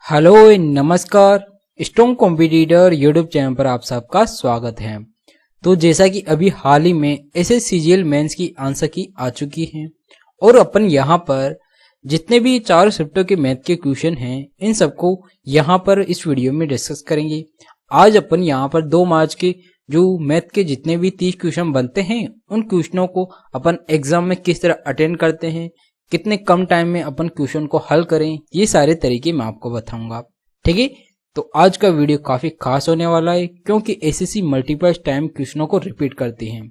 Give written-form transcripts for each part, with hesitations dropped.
Hello नमस्कार। Strong competitor YouTube channel पर आप सबका स्वागत है। तो जैसा कि अभी हाल ही में एसएससीजीएल मेंस की आंसर की आ चुकी है और अपन यहाँ पर जितने भी चार शिफ्टों के मैथ के क्वेश्चन हैं इन सबको यहाँ पर इस वीडियो में डिस्कस करेंगे। आज अपन यहाँ पर 2 मार्च के जो मैथ के जितने भी 30 क्वेश्चन बनते हैं उन क्वेश्चनों को अपन एग्जाम में किस तरह अटेंड करते हैं, कितने कम टाइम में अपन क्वेश्चन को हल करें, ये सारे तरीके मैं आपको बताऊंगा। ठीक है, तो आज का वीडियो काफी खास होने वाला है क्योंकि एसएससी मल्टीपल टाइम क्वेश्चनों को रिपीट करती है।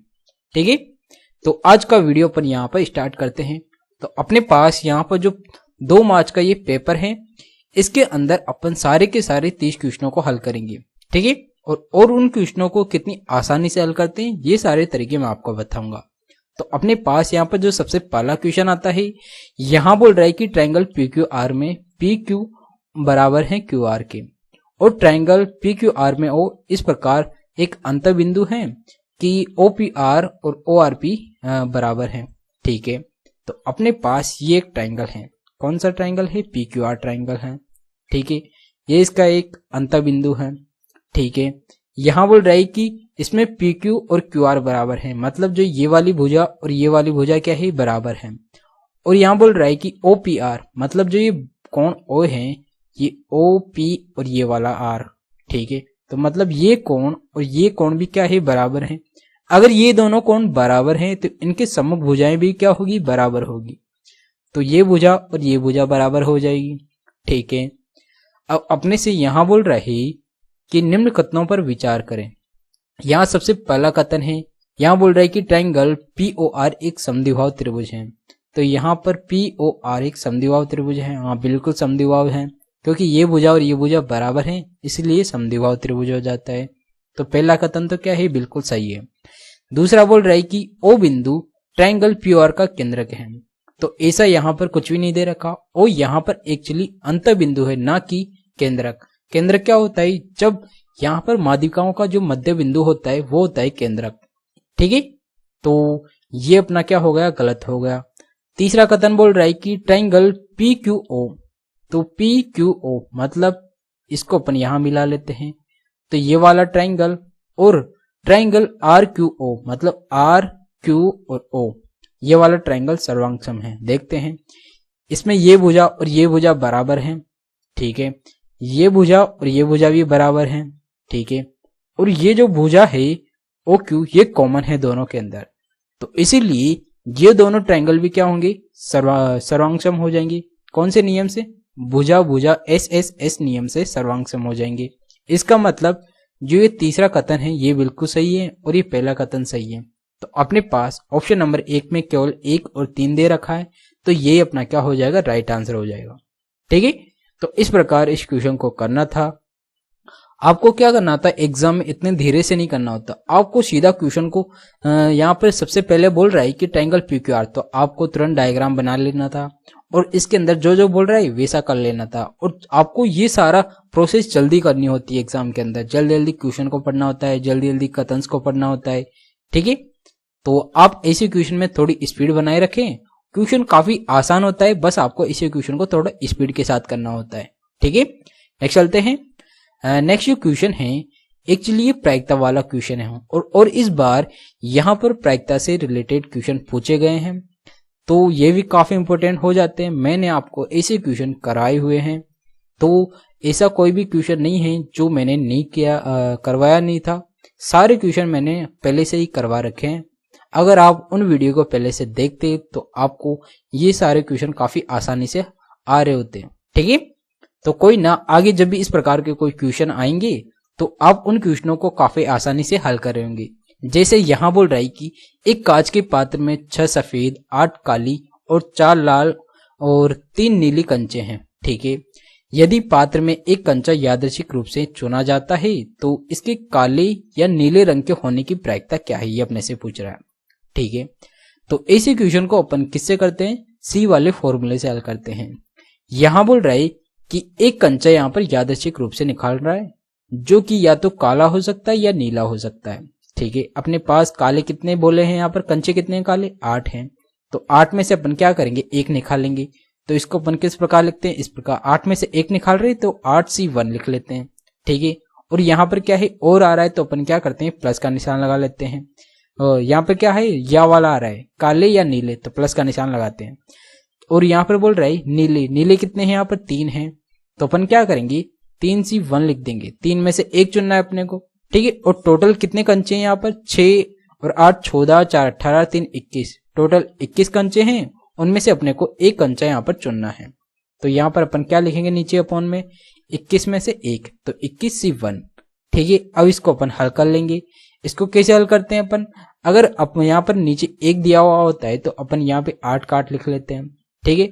ठीक है, तो आज का वीडियो अपन यहाँ पर स्टार्ट करते हैं। तो अपने पास यहाँ पर जो 2 मार्च का ये पेपर है इसके अंदर अपन सारे के सारे 30 क्वेश्चनों को हल करेंगे। ठीक है, और उन क्वेश्चनों को कितनी आसानी से हल करते हैं ये सारे तरीके मैं आपको बताऊंगा। तो अपने पास यहाँ पर जो सबसे पहला क्वेश्चन आता है, यहाँ बोल रहा है कि ट्रायंगल PQR में PQ बराबर है QR के और ट्रायंगल PQR में O इस प्रकार एक अंतर बिंदु है कि OPR और ORP बराबर है। ठीक है, तो अपने पास ये एक ट्रायंगल है। कौन सा ट्रायंगल है? PQR ट्रायंगल है। ठीक है, ये इसका एक अंतर बिंदु है। ठीक है, यहाँ बोल रहा है कि इसमें PQ और QR बराबर है, मतलब जो ये वाली भुजा और ये वाली भुजा क्या है? बराबर है। और यहाँ बोल रहा है कि OPR मतलब जो ये कोण O है ये OP और ये वाला R। ठीक है, तो मतलब ये कोण और ये कोण भी क्या है? बराबर है। अगर ये दोनों कोण बराबर हैं तो इनके सम्मुख भुजाएं भी क्या होगी? बराबर होगी। तो ये भुजा और ये भुजा बराबर हो जाएगी। ठीक है, अब अपने से यहाँ बोल रहा है कि निम्न कथनों पर विचार करें। यहाँ सबसे पहला कथन है, यहाँ बोल रहा है कि ट्रायंगल POR एक समद्विबाहु त्रिभुज है। तो यहाँ पर POR एक समद्विबाहु त्रिभुज है। हाँ, बिल्कुल समद्विबाहु है क्योंकि ये भुजा और ये भुजा बराबर है, इसलिए समद्विबाहु त्रिभुज हो जाता है। तो पहला कथन तो क्या है? बिल्कुल सही है। दूसरा बोल रहा है कि O बिंदु ट्रायंगल POR का केंद्रक है। तो ऐसा यहाँ पर कुछ भी नहीं दे रखा। O यहाँ पर एक्चुअली अंतर बिंदु है, ना कि केंद्रक। केंद्रक क्या होता है? जब यहाँ पर माध्यिकाओं का जो मध्य बिंदु होता है वो होता है केंद्रक। ठीक है, तो ये अपना क्या हो गया? गलत हो गया। तीसरा कथन बोल रहा है कि ट्रायंगल PQO, तो PQO मतलब इसको अपन यहां मिला लेते हैं, तो ये वाला ट्रायंगल और ट्रायंगल RQO मतलब RQ और O ये वाला ट्रायंगल सर्वांगसम है। देखते हैं, इसमें ये भुजा और ये भुजा बराबर है। ठीक है, ये भुजा और ये भुजा भी बराबर है। ठीक है, और ये जो भुजा है OQ ये कॉमन है दोनों के अंदर, तो इसीलिए ये दोनों ट्रायंगल भी क्या होंगे? सर्वांगसम हो जाएंगे। कौन से नियम से? भुजा भुजा SSS नियम से सर्वांगसम हो जाएंगे। इसका मतलब जो ये तीसरा कथन है ये बिल्कुल सही है और ये पहला कथन सही है। तो अपने पास ऑप्शन नंबर 1 में केवल 1 और 3 दे रखा है, तो ये अपना क्या हो जाएगा? राइट आंसर हो जाएगा। ठीक है, तो इस प्रकार इस क्वेश्चन को करना था। आपको क्या करना था? एग्जाम में इतने धीरे से नहीं करना होता, आपको सीधा क्वेश्चन को यहाँ पर सबसे पहले बोल रहा है कि ट्रायंगल PQR, तो आपको तुरंत डायग्राम बना लेना था और इसके अंदर जो जो बोल रहा है वैसा कर लेना था। और आपको ये सारा प्रोसेस जल्दी करनी होती है एग्जाम के अंदर, जल्दी जल्दी क्वेश्चन को पढ़ना होता है, जल्दी जल्दी कथन्स को पढ़ना होता है। ठीक है, तो आप ऐसे क्वेश्चन में थोड़ी स्पीड बनाए रखें। क्वेश्चन काफी आसान होता है, बस आपको इसी क्वेश्चन को थोड़ा स्पीड के साथ करना होता है। ठीक है, नेक्स्ट चलते हैं। नेक्स्ट जो क्वेश्चन है एक्चुअली ये प्रायिकता वाला क्वेश्चन है और इस बार यहाँ पर प्रायिकता से रिलेटेड क्वेश्चन पूछे गए हैं, तो ये भी काफी इंपॉर्टेंट हो जाते हैं। मैंने आपको ऐसे क्वेश्चन कराए हुए हैं, तो ऐसा कोई भी क्वेश्चन नहीं है जो मैंने नहीं किया, करवाया नहीं था। सारे क्वेश्चन मैंने पहले से ही करवा रखे हैं। अगर आप उन वीडियो को पहले से देखते तो आपको ये सारे क्वेश्चन काफी आसानी से आ रहे होते हैं। ठीक है, तो कोई ना, आगे जब भी इस प्रकार के कोई क्वेश्चन आएंगे तो आप उन क्वेश्चनों को काफी आसानी से हल कर होंगे। जैसे यहाँ बोल रहा है कि एक कांच के पात्र में 6 सफेद 8 काली और 4 लाल और 3 नीली कंचे हैं। ठीक है, यदि पात्र में एक कंचा यादृच्छिक रूप से चुना जाता है तो इसके काले या नीले रंग के होने की प्रायिकता क्या है? ये अपने से पूछ रहा है। ठीक है, तो ऐसे क्वेश्चन को अपन किससे करते हैं? C वाले फॉर्मूले से हल करते हैं। यहाँ बोल रहा है कि एक कंचा यहाँ पर यादृच्छिक रूप से निकाल रहा है जो कि या तो काला हो सकता है या नीला हो सकता है। ठीक है, अपने पास काले कितने बोले हैं? यहाँ पर कंचे कितने काले? 8 हैं। तो 8 में से अपन क्या करेंगे? 1 निकालेंगे। तो इसको अपन किस प्रकार लिखते हैं, इस प्रकार 8 में से 1 निकाल रहे तो 8C1 लिख लेते हैं। ठीक है, और यहाँ पर क्या है और आ रहा है तो अपन क्या करते हैं प्लस का निशान लगा लेते हैं। और यहाँ पर क्या है या वाला आ रहा है, काले या नीले, तो प्लस का निशान लगाते हैं। और यहाँ पर बोल रहा है नीले, नीले कितने हैं यहाँ पर 3 हैं, तो अपन क्या करेंगे 3C1 लिख देंगे। 3 में से 1 चुनना है अपने को। ठीक है, और टोटल कितने कंचे हैं यहाँ पर 6 और 8 14 4 18 3 21, टोटल 21 कंचे हैं। उनमें से अपने को एक कंचा यहाँ पर चुनना है। तो यहाँ पर अपन क्या लिखेंगे नीचे अपॉन में 21 में से 1, तो 21C1। ठीक है, अब इसको अपन हल कर लेंगे। इसको कैसे हल करते हैं अपन, अगर अपन यहाँ पर नीचे 1 दिया हुआ होता है तो अपन यहाँ पे 8 काट लिख लेते हैं। ठीक है,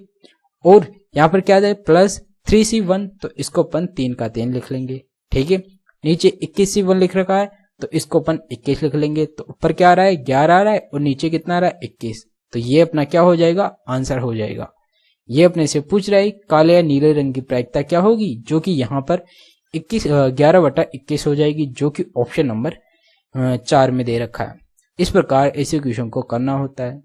और यहाँ पर क्या जाए प्लस 3C1, तो इसको अपन 3 का 3 लिख लेंगे। ठीक है, नीचे 21C1 लिख रखा है तो इसको अपन 21 लिख लेंगे। तो ऊपर क्या आ रहा है 11 आ रहा है और नीचे कितना आ रहा है 21, तो ये अपना क्या हो जाएगा आंसर हो जाएगा। ये अपने से पूछ रहा है काले या नीले रंग की प्रायिकता क्या होगी, जो कि यहाँ पर 11/21 हो जाएगी, जो कि ऑप्शन नंबर 4 में दे रखा है। इस प्रकार ऐसे क्वेश्चन को करना होता है।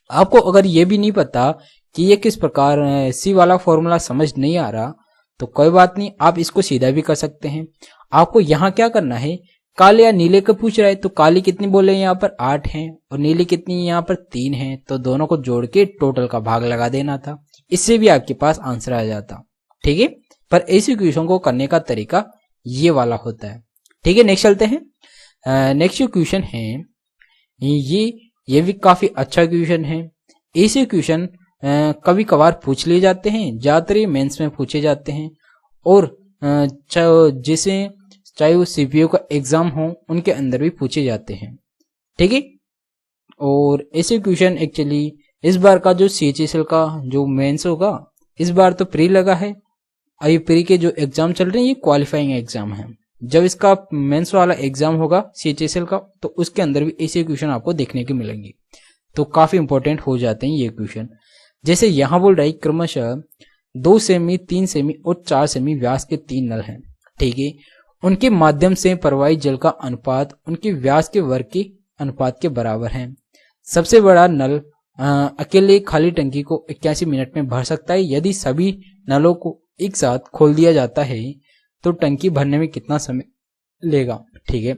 आपको अगर ये भी नहीं पता कि ये किस प्रकार सी वाला फॉर्मूला समझ नहीं आ रहा तो कोई बात नहीं, आप इसको सीधा भी कर सकते हैं। आपको यहाँ क्या करना है, काले या नीले का पूछ रहा है तो काली कितनी बोले यहाँ पर 8 हैं और नीली कितनी यहाँ पर 3 हैं, तो दोनों को जोड़ के टोटल का भाग लगा देना था, इससे भी आपके पास आंसर आ जाता। ठीक है, पर ऐसे क्वेश्चन को करने का तरीका ये वाला होता है। ठीक है, नेक्स्ट चलते हैं। नेक्स्ट जो क्वेश्चन है ये भी काफी अच्छा क्वेश्चन है। ऐसे क्वेश्चन कभी कभार पूछ लिए जाते हैं, ज्यादातर ये मेंस में पूछे जाते हैं, और जैसे चाहे वो सीपीयू का एग्जाम हो उनके अंदर भी पूछे जाते हैं। ठीक है, और ऐसे क्वेश्चन एक्चुअली इस बार का जो सीएचएसएल का जो मेंस होगा इस बार तो प्री लगा है, अभी प्री के जो एग्जाम चल रहे हैं ये क्वालिफाइंग एग्जाम है। जब इसका मेंस वाला एग्जाम होगा सीएचएसएल का तो उसके अंदर भी ऐसे क्वेश्चन आपको देखने के मिलेंगे, तो काफी इंपॉर्टेंट हो जाते हैं ये क्वेश्चन। जैसे यहाँ बोल रहा है क्रमशः 2 सेमी 3 सेमी और 4 सेमी व्यास के 3 नल हैं। ठीक है, उनके माध्यम से प्रवाहित जल का अनुपात उनके व्यास के वर्ग के अनुपात के बराबर है। सबसे बड़ा नल अकेले खाली टंकी को 81 मिनट में भर सकता है। यदि सभी नलों को एक साथ खोल दिया जाता है तो टंकी भरने में कितना समय लेगा। ठीक है,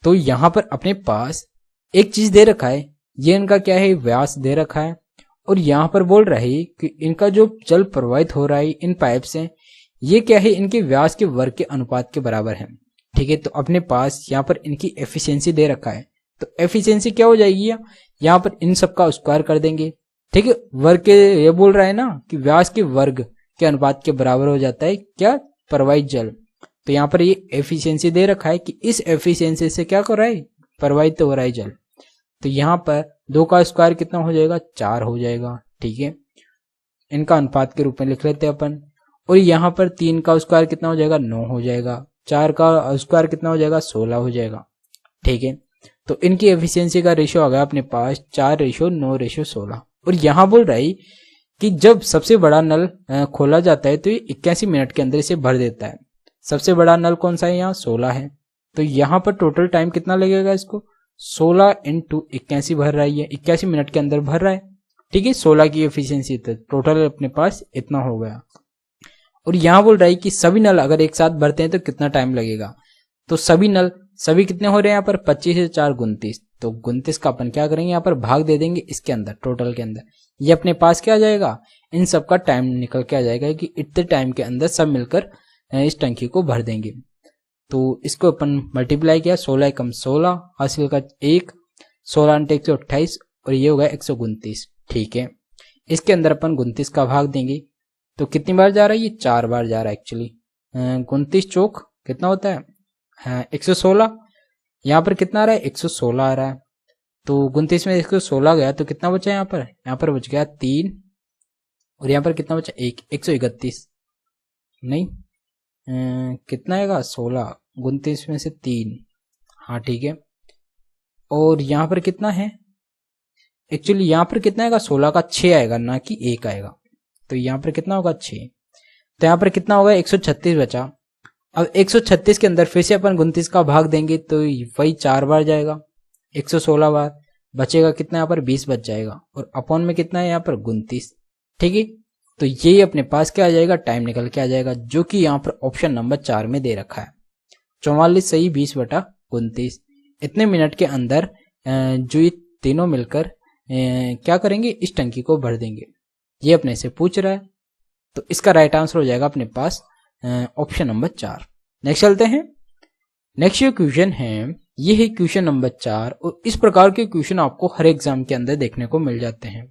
तो यहाँ पर अपने पास एक चीज दे रखा है, ये इनका क्या है व्यास दे रखा है, और यहाँ पर बोल रहा है कि इनका जो जल प्रवाहित हो रहा है इन पाइप से ये क्या है इनके व्यास के वर्ग के अनुपात के बराबर है। ठीक है, तो अपने पास यहाँ पर इनकी एफिशिएंसी दे रखा है, तो एफिशिएंसी क्या हो जाएगी यहाँ पर इन सब का स्क्वायर कर देंगे। ठीक है, वर्ग के ये बोल रहा है ना कि व्यास के वर्ग के अनुपात के बराबर हो जाता है क्या प्रवाहित जल, तो यहाँ पर ये एफिशिएंसी दे रखा है कि इस एफिशिएंसी से क्या कर रहा है प्रवाहित हो रहा है जल, तो यहाँ पर 2 का स्क्वायर कितना हो जाएगा 4 हो जाएगा। ठीक है, इनका अनुपात के रूप में लिख लेते हैं अपन, और यहाँ पर 3 का स्क्वायर कितना हो जाएगा 9 हो जाएगा, 4 का स्क्वायर कितना हो जाएगा 16 हो जाएगा। ठीक है, तो इनकी एफिशिएंसी का रेशियो आ गया अपने पास 4:9:16, और यहाँ बोल रहा है कि जब सबसे बड़ा नल खोला जाता है तो ये 81 मिनट के अंदर इसे भर देता है। सबसे बड़ा नल कौन सा है यहाँ 16 है, तो यहाँ पर टोटल टाइम कितना लगेगा इसको 16 × 81 भर रहा है, 81 मिनट के अंदर भर रहा है। ठीक है, 16 की एफिशिएंसी तो टोटल अपने पास इतना हो गया। और यहाँ बोल रहा है कि सभी नल अगर एक साथ भरते हैं तो कितना टाइम लगेगा, तो सभी कितने हो रहे हैं यहाँ पर 25 से 4 29, तो 29 का अपन क्या करेंगे यहाँ पर भाग दे देंगे इसके अंदर टोटल के अंदर, ये अपने पास क्या आ जाएगा इन सब का टाइम निकल के आ जाएगा कि इतने टाइम के अंदर सब मिलकर इस टंकी को भर देंगे। तो इसको अपन मल्टीप्लाई किया 16 × 16 हासिल का 1, 16 × 128 और ये होगा 129। ठीक है, इसके अंदर अपन 29 का भाग देंगे तो कितनी बार जा रहा है ये 4 बार जा रहा है एक्चुअली। 29 चौक कितना होता है 116, यहाँ पर कितना आ रहा है 116 आ रहा है, तो 29 में 116 गया तो कितना बचा यहाँ पर बच गया 3, और यहाँ पर कितना बचा 1, 131 नहीं कितना आएगा 16, 29 में से 3, हाँ ठीक है, और यहाँ पर कितना है एक्चुअली यहाँ पर कितना आएगा 16 का 6 आएगा ना कि 1 आएगा, तो यहाँ पर कितना होगा 6, तो यहाँ पर कितना होगा 136 बचा। अब 136 के अंदर फिर से अपन 29 का भाग देंगे तो वही 4 बार जाएगा 116 बार, बचेगा कितना यहाँ पर 20 बच जाएगा, और अपॉन में कितना है यहाँ पर 29। ठीक है, तो ये अपने पास क्या आ जाएगा, टाइम निकल के आ जाएगा, जो कि यहाँ पर ऑप्शन नंबर 4 में दे रखा है। 44 सही 20/29। इतने मिनट के अंदर जो ये तीनों मिलकर क्या करेंगे, इस टंकी को भर देंगे, ये अपने से पूछ रहा है। तो इसका राइट आंसर हो जाएगा अपने पास ऑप्शन नंबर 4। नेक्स्ट चलते हैं। नेक्स्ट जो क्वेश्चन है ये है क्वेश्चन नंबर 4, और इस प्रकार के क्वेश्चन आपको हर एग्जाम के अंदर देखने को मिल जाते हैं,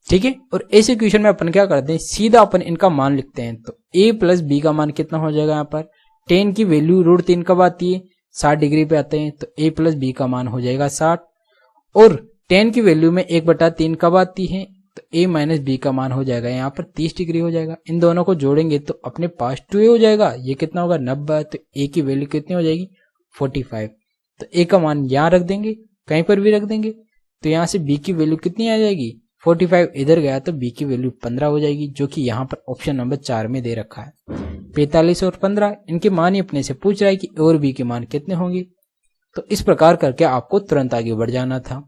ठीक है। और ऐसे क्वेश्चन में अपन क्या करते हैं, सीधा अपन इनका मान लिखते हैं। तो a प्लस बी का मान कितना हो जाएगा, यहाँ पर tan की वैल्यू √3 कब आती है, 60 डिग्री पे आते हैं, तो a प्लस बी का मान हो जाएगा 60। और tan की वैल्यू में 1/3 कब आती है, तो a माइनस बी का मान हो जाएगा यहाँ पर 30 डिग्री हो जाएगा। इन दोनों को जोड़ेंगे तो अपने पास 2a हो जाएगा, ये कितना होगा 90, तो a की वैल्यू कितनी हो जाएगी 45। तो a का मान यहाँ रख देंगे, कहीं पर भी रख देंगे, तो यहाँ से b की वैल्यू कितनी आ जाएगी 45, इधर गया तो b की वैल्यू 15 हो जाएगी, जो कि यहाँ पर ऑप्शन नंबर 4 में दे रखा है। 45 और 15 इनके मान ही अपने से पूछ रहा है कि a और b के मान कितने होंगे। तो इस प्रकार करके आपको तुरंत आगे बढ़ जाना था।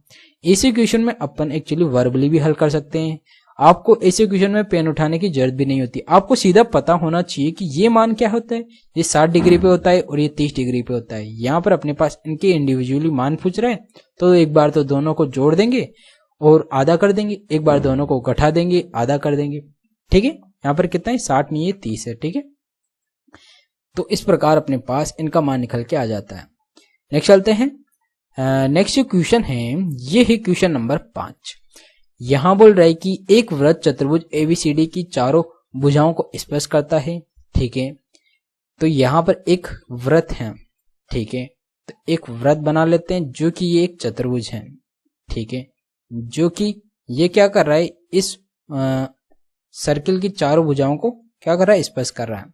इसी क्वेश्चन में अपन एक्चुअली वर्बली भी हल कर सकते हैं। आपको ऐसे क्वेश्चन में पेन उठाने की जरूरत भी नहीं होती, आपको सीधा पता होना चाहिए कि ये मान क्या होता है, ये 60 डिग्री पे होता है और ये 30 डिग्री पे होता है। यहाँ पर अपने पास इनके इंडिविजुअली मान पूछ रहे हैं, तो एक बार तो दोनों को जोड़ देंगे और आधा कर देंगे, एक बार दोनों को घटा देंगे, आधा कर देंगे, ठीक है। यहाँ पर कितना है 60 नहीं है 30 है, ठीक है। तो इस प्रकार अपने पास इनका मान निकल के आ जाता है। नेक्स्ट चलते हैं। नेक्स्ट जो क्वेश्चन है ये है क्वेश्चन नंबर 5। यहां बोल रहा है कि एक वृत्त चतुर्भुज एबीसीडी की चारों भुजाओं को स्पर्श करता है, ठीक है। तो यहां पर एक वृत्त है, ठीक है। तो एक वृत्त बना लेते हैं जो कि ये एक चतुर्भुज है, ठीक है, जो कि ये क्या कर रहा है, इस सर्किल की चारों भुजाओं को क्या कर रहा है, स्पर्श कर रहा है,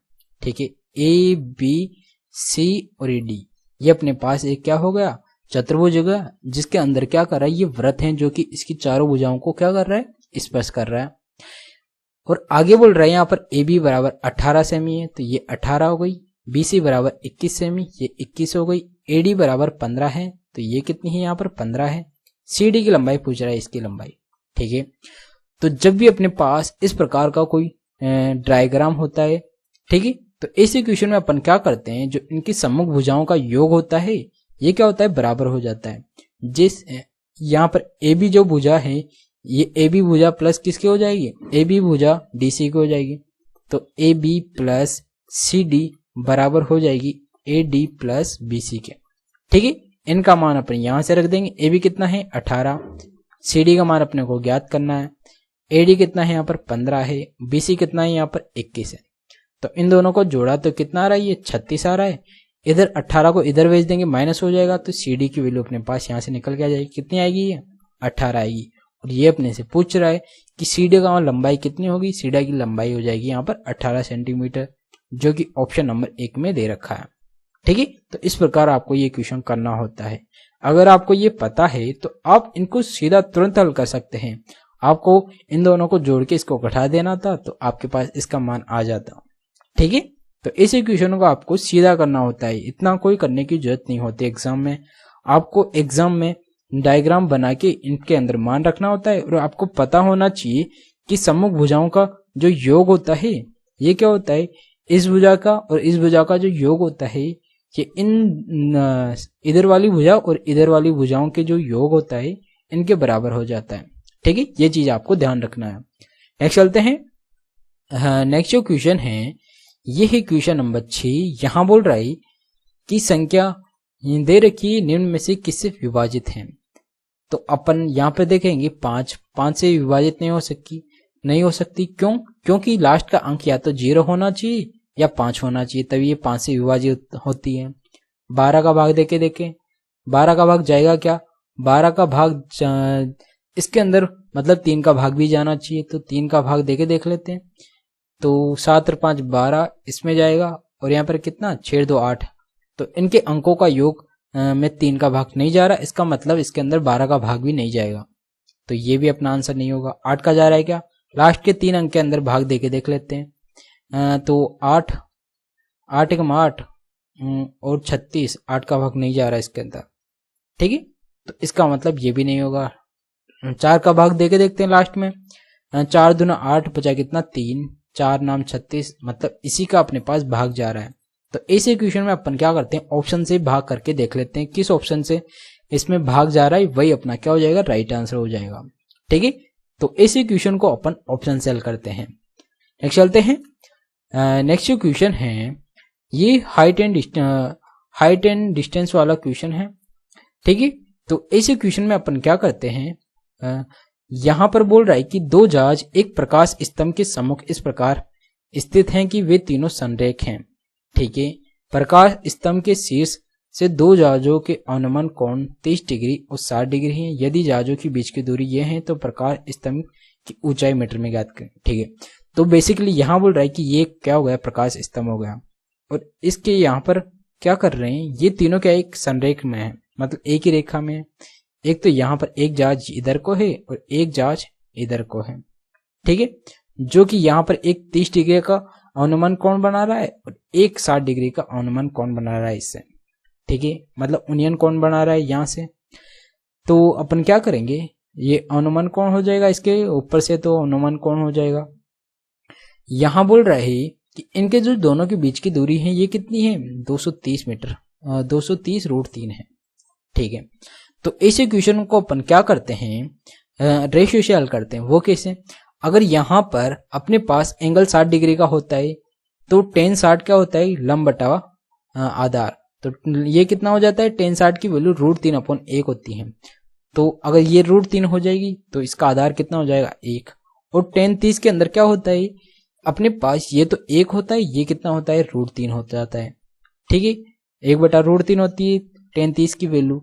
ठीक है। ए बी सी और डी ये अपने पास एक क्या हो गया, चतुर्भुज हो गया, जिसके अंदर क्या कर रहा है, ये वृत्त है जो कि इसकी चारों भुजाओं को क्या कर रहा है, स्पर्श कर रहा है। और आगे बोल रहा है यहाँ पर ए बी बराबर 18 सेमी है, तो ये 18 हो गई, बी सी बराबर 21 सेमी, ये 21 हो गई, ए डी बराबर 15 है, तो ये कितनी है यहाँ पर 15 है। सी डी की लंबाई पूछ रहा है, इसकी लंबाई, ठीक है। तो जब भी अपने पास इस प्रकार का कोई डायग्राम होता है, ठीक है, तो ऐसे क्वेश्चन में अपन क्या करते हैं, जो इनकी सम्मुख भुजाओं का योग होता है ये क्या होता है, बराबर हो जाता है। जिस यहाँ पर ए बी जो भुजा है, ये ए बी भुजा प्लस किसके हो जाएगी, ए बी भुजा डी सी की हो जाएगी। तो A B plus C D बराबर हो जाएगी A D plus B C के, ठीक है। इनका मान अपन यहां से रख देंगे, ए बी कितना है 18, सी डी का मान अपने को ज्ञात करना है, ए डी कितना है यहाँ पर 15 है, बी सी कितना है यहाँ पर 21 है। तो इन दोनों को जोड़ा तो कितना आ रहा है, ये 36 आ रहा है। इधर 18 को इधर भेज देंगे, माइनस हो जाएगा, तो सी डी की वैल्यू अपने पास यहाँ से निकल के आ जाएगी, कितनी आएगी, ये 18 आएगी। और ये अपने से पूछ रहा है कि सी डी का लंबाई कितनी होगी, सी डी की लंबाई हो जाएगी यहाँ पर 18 सेंटीमीटर, जो कि ऑप्शन नंबर 1 में दे रखा है, ठीक है। तो इस प्रकार आपको ये क्वेश्चन करना होता है। अगर आपको ये पता है तो आप इनको सीधा तुरंत हल कर सकते हैं। आपको इन दोनों को जोड़ के इसको घटा देना था, तो आपके पास इसका मान आ जाता, ठीक है। तो ऐसे क्वेश्चनों को आपको सीधा करना होता है, इतना कोई करने की जरूरत नहीं होती एग्जाम में। आपको एग्जाम में डायग्राम बना के इनके अंदर मान रखना होता है, और आपको पता होना चाहिए कि सम्मुख भुजाओं का जो योग होता है ये क्या होता है, इस भुजा का और इस भुजा का जो योग होता है ये इन इधर वाली भुजा और इधर वाली भुजाओं के जो योग होता है इनके बराबर हो जाता है, ठीक है। ये चीज आपको ध्यान रखना है। नेक्स्ट चलते हैं। नेक्स्ट जो क्वेश्चन है ये है क्वेश्चन नंबर 6। यहां बोल रहा है कि संख्या दे रखी है, निम्न में से किससे विभाजित है। तो अपन यहाँ पे देखेंगे 5 से विभाजित नहीं हो सकती। क्यों? क्योंकि लास्ट का अंक या तो 0 होना चाहिए या 5 होना चाहिए, तभी ये 5 से विभाजित होती है। 12 का भाग देके देखें, 12 का भाग जाएगा क्या, 12 का भाग इसके अंदर मतलब 3 का भाग भी जाना चाहिए, तो 3 का भाग देके देख लेते हैं। तो 7 और 5 12 इसमें जाएगा, और यहाँ पर कितना 6 2 8, तो इनके अंकों का योग में 3 का भाग नहीं जा रहा, इसका मतलब इसके अंदर 12 का भाग भी नहीं जाएगा, तो ये भी अपना आंसर नहीं होगा। 8 का जा रहा है क्या, लास्ट के 3 अंक के अंदर भाग देके देख लेते हैं। तो 8 8 1 8 और 36, 8 का भाग नहीं जा रहा है इसके अंदर, ठीक है। तो इसका मतलब ये भी नहीं होगा। 4 का भाग देके देखते हैं लास्ट में, 4 दूना 8 बचा कितना 3, 4 नाम 36, मतलब इसी का अपने पास भाग जा रहा है। तो ऐसे इक्वेशन में अपन क्या करते हैं, ऑप्शन से भाग करके देख लेते हैं किस ऑप्शन से इसमें भाग जा रहा है, वही अपना क्या हो जाएगा, राइट आंसर हो जाएगा। ठीक है, तो ऐसे इक्वेशन को अपन ऑप्शन से हल करते हैं। नेक्स्ट चलते हैं। नेक्स्ट क्वेश्चन है ये हाइट एंड डिस्टेंस वाला क्वेश्चन है। ठीक है, तो ऐसे क्वेश्चन में अपन क्या करते हैं, यहां पर बोल रहा है कि दो जहाज एक प्रकाश स्तंभ के सम्मुख इस प्रकार स्थित हैं कि वे तीनों संरेख हैं। ठीक है, प्रकाश स्तंभ के शीर्ष से दो जहाजों के अनुमान कोण 30 डिग्री और 60 डिग्री है। यदि जहाजों के बीच की दूरी यह है तो प्रकाश स्तंभ की ऊंचाई मीटर में ज्ञात करें। ठीक है, तो बेसिकली यहां बोल रहा है कि ये क्या हो गया, प्रकाश स्तंभ हो गया, और इसके यहाँ पर क्या कर रहे हैं, ये तीनों क्या एक संरेख में है, मतलब एक ही रेखा में है। एक तो यहाँ पर एक जहाज इधर को है और एक जहाज इधर को है। ठीक है, जो कि यहाँ पर एक 30 डिग्री का अनुमान कोण बना रहा है और एक 60 डिग्री का अनुमान कोण बना रहा है इससे। ठीक है, मतलब यूनियन कोण बना रहा है यहाँ से। तो अपन क्या करेंगे, ये अनुमान कोण हो जाएगा, इसके ऊपर से तो अनुमान कोण हो जाएगा। यहां बोल रहा है कि इनके जो दोनों के बीच की दूरी है ये कितनी है, 230 मीटर, 230√3 है। ठीक है, तो इस इक्वेशन को अपन क्या करते हैं, रेशियो से हल करते हैं। वो कैसे, अगर यहाँ पर अपने पास एंगल 60 डिग्री का होता है तो tan 60 क्या होता है, लंब बटा आधार। तो ये कितना हो जाता है, tan 60 की वैल्यू √3/1 होती है। तो अगर ये √3 हो जाएगी तो इसका आधार कितना हो जाएगा, 1। और tan 30 के अंदर क्या होता है, अपने पास ये तो 1 होता है, ये कितना होता है, √3 हो जाता है। ठीक है, 1/√3 होती है tan 30 की वैल्यू।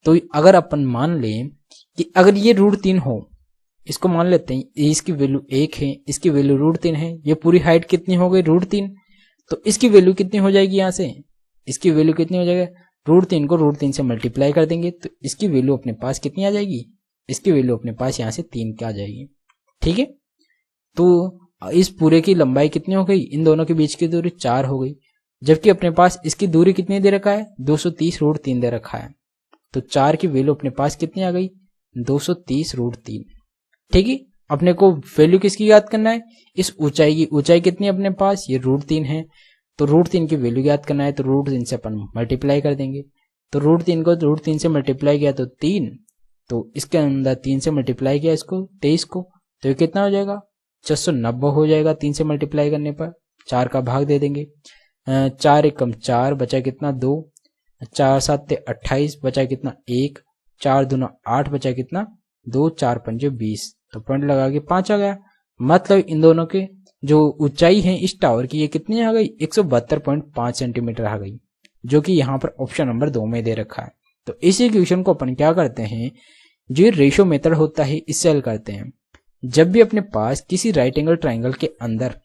तो अगर अपन मान लें कि अगर ये √3 हो, इसको मान लेते हैं इसकी वैल्यू 1 है, इसकी वैल्यू √3 है, ये पूरी हाइट कितनी हो गई, √3। तो इसकी वैल्यू कितनी हो जाएगी, यहाँ से इसकी वैल्यू कितनी हो जाएगा, √3 को √3 से मल्टीप्लाई कर देंगे तो इसकी वैल्यू अपने पास कितनी आ जाएगी, इसकी वैल्यू अपने पास यहाँ से 3 की आ जाएगी। ठीक है, तो इस पूरे की लंबाई कितनी हो गई, इन दोनों के बीच की दूरी 4 हो गई, जबकि अपने पास इसकी दूरी कितनी दे रखा है, 230√3 दे रखा है। तो 4 की वैल्यू अपने पास कितनी आ गई, 230√3। ठीक है, अपने को वैल्यू किसकी याद करना है, इस ऊंचाई की। ऊंचाई कितनी अपने पास, ये √3 है, तो √3 की वैल्यू याद करना है, तो √3 से अपन मल्टीप्लाई कर देंगे। तो √3 को √3 से मल्टीप्लाई किया तो 3, तो इसके अंदर 3 से मल्टीप्लाई किया इसको 23 को, तो ये कितना हो जाएगा, 690 हो जाएगा। 3 से मल्टीप्लाई करने पर 4 का भाग दे देंगे, 4 एकम 4 बचा कितना 2, 4 7 28 बचा कितना 1, 4 दूना 8 बचा कितना 2, 4 पंजे 20, तो पॉइंट लगा के 5 आ गया। मतलब इन दोनों के जो ऊंचाई है इस टावर की ये कितनी आ गई, 172.5 सेंटीमीटर आ गई, जो कि यहाँ पर ऑप्शन नंबर 2 में दे रखा है। तो इस इक्वेशन को अपन क्या करते हैं, जो रेशियो मेथड होता है इससे हल करते हैं। जब भी अपने पास किसी राइट एंगल ट्राइंगल के अंदर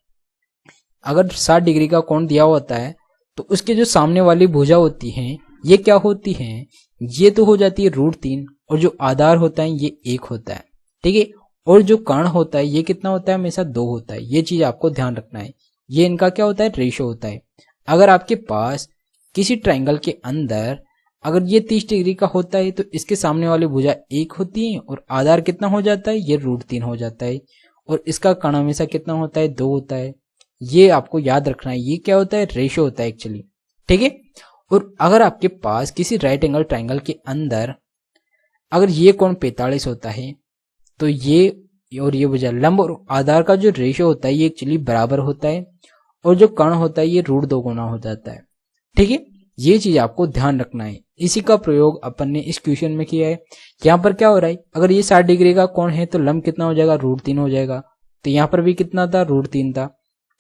अगर 60 डिग्री का कोण दिया होता है तो उसके जो सामने वाली भुजा होती हैं ये क्या होती हैं, ये तो हो जाती है √3, और जो आधार होता है ये 1 होता है। ठीक है, और जो कर्ण होता है ये कितना होता है, हमेशा 2 होता है। ये चीज आपको ध्यान रखना है, ये इनका क्या होता है, रेशियो होता है। अगर आपके पास किसी ट्राइंगल के अंदर अगर ये 30 डिग्री का होता है तो इसके सामने वाली भुजा 1 होती है और आधार कितना हो जाता है, ये √3 हो जाता है, और इसका कर्ण हमेशा कितना होता है, 2 होता है। ये आपको याद रखना है, ये क्या होता है, रेशियो होता है एक्चुअली। ठीक है, और अगर आपके पास किसी राइट एंगल ट्राइंगल के अंदर अगर ये कोण 45 होता है तो ये और ये भुजा लंब और आधार का जो रेशियो होता है ये एक्चुअली बराबर होता है, और जो कर्ण होता है ये √2 गुना हो जाता है। ठीक है, ये चीज आपको ध्यान रखना है। इसी का प्रयोग अपन ने इस क्वेश्चन में किया है। यहाँ पर क्या हो रहा है, अगर ये 60 डिग्री का कोण है तो लंब कितना हो जाएगा, √3 हो जाएगा। तो यहाँ पर भी कितना था, √3 था।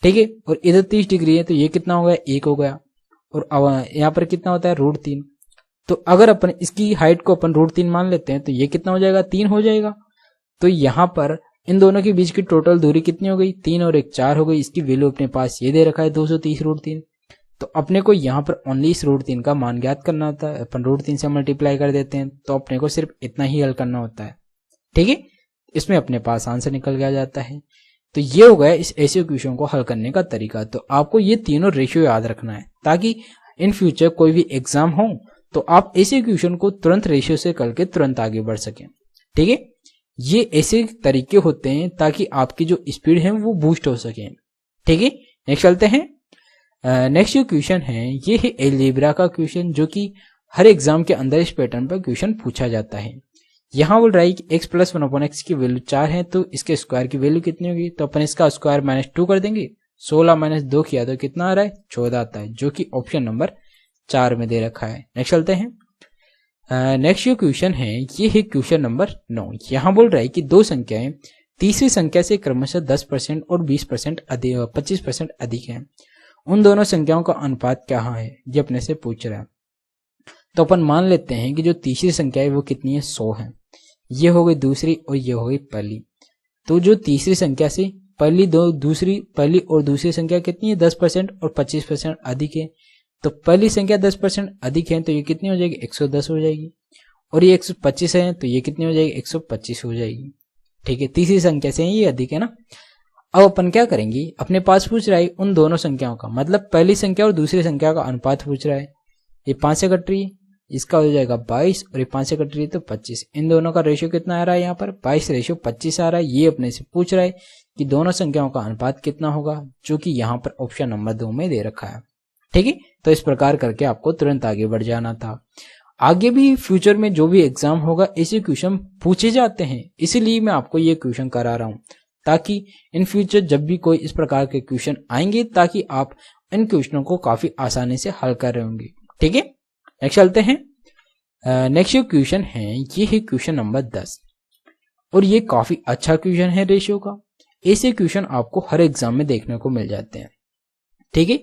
ठीक है, और इधर 30 डिग्री है तो ये कितना हो गया, 1 हो गया, और यहाँ पर कितना होता है, √3। तो अगर अपन इसकी हाइट को अपन √3 मान लेते हैं तो ये कितना हो जाएगा, 3 हो जाएगा। तो यहाँ पर इन दोनों के बीच की टोटल दूरी कितनी हो गई, 3 और 1 4 हो गई। इसकी वैल्यू अपने पास ये दे रखा है 230√3। तो अपने को यहाँ पर ओनली इस √3 का मान ज्ञात करना होता है, अपन √3 से मल्टीप्लाई कर देते हैं, तो अपने को सिर्फ इतना ही हल करना होता है। ठीक है, इसमें अपने पास आंसर निकल गया जाता है। तो ये हो गया इस ऐसे क्वेश्चन को हल करने का तरीका। तो आपको ये तीनों रेशियो याद रखना है ताकि इन फ्यूचर कोई भी एग्जाम हो तो आप ऐसे क्वेश्चन को तुरंत रेशियो से करके तुरंत आगे बढ़ सकें। ठीक है, ये ऐसे तरीके होते हैं ताकि आपकी जो स्पीड है वो बूस्ट हो सके। ठीक है, नेक्स्ट चलते हैं। नेक्स्ट जो क्वेश्चन है ये है एलजेब्रा का क्वेश्चन, जो कि हर एग्जाम के अंदर इस पैटर्न पर क्वेश्चन पूछा जाता है। यहाँ बोल रहा है कि x प्लस 1/x की वैल्यू 4 है, तो इसके स्क्वायर की वैल्यू कितनी होगी? तो अपन इसका स्क्वायर -2 कर देंगे। 16 - 2 किया तो कितना आ रहा है? 14 आता है, जो कि ऑप्शन नंबर 4 में दे रखा है। नेक्स्ट चलते हैं। नेक्स्ट जो क्वेश्चन है ये है क्वेश्चन नंबर 9। यहाँ बोल रहा है कि दो संख्याएं तीसरी संख्या से क्रमशः 10% और 20% अधिक 25% अधिक है, उन दोनों संख्याओं का अनुपात क्या है, ये अपने से पूछ रहा है। तो अपन मान लेते हैं कि जो तीसरी संख्या है वो कितनी है? 100 है। ये हो गई दूसरी और ये हो गई पहली। तो जो तीसरी संख्या से पहली और दूसरी संख्या कितनी है? 10% और 25% अधिक है। तो पहली संख्या 10% अधिक है तो ये कितनी हो जाएगी? 110 हो जाएगी। और ये 125 है तो ये कितनी हो जाएगी? 125 हो जाएगी। ठीक है, तीसरी संख्या से ये अधिक है ना। अब अपन क्या करेंगे, अपने पास पूछ रहा है उन दोनों संख्याओं का, मतलब पहली संख्या और दूसरी संख्या का अनुपात पूछ रहा है। ये 5 से कट रही है, इसका हो जाएगा 22 और ये 5 से कट रही है तो 25। इन दोनों का रेशियो कितना आ रहा है? यहाँ पर 22:25 आ रहा है। ये अपने से पूछ रहा है कि दोनों संख्याओं का अनुपात कितना होगा, जो कि यहाँ पर ऑप्शन नंबर 2 में दे रखा है। ठीक है, तो इस प्रकार करके आपको तुरंत आगे बढ़ जाना था। आगे भी फ्यूचर में जो भी एग्जाम होगा ऐसे क्वेश्चन पूछे जाते हैं, इसीलिए मैं आपको ये क्वेश्चन करा रहा हूँ, ताकि इन फ्यूचर जब भी कोई इस प्रकार के क्वेश्चन आएंगे ताकि आप इन क्वेश्चनों को काफी आसानी से हल कर रहे होंगे। ठीक है, नेक्स्ट चलते हैं। नेक्स्ट जो क्वेश्चन है ये है क्वेश्चन नंबर 10 और ये काफी अच्छा क्वेश्चन है रेशियो का। ऐसे क्वेश्चन आपको हर एग्जाम में देखने को मिल जाते हैं। ठीक है,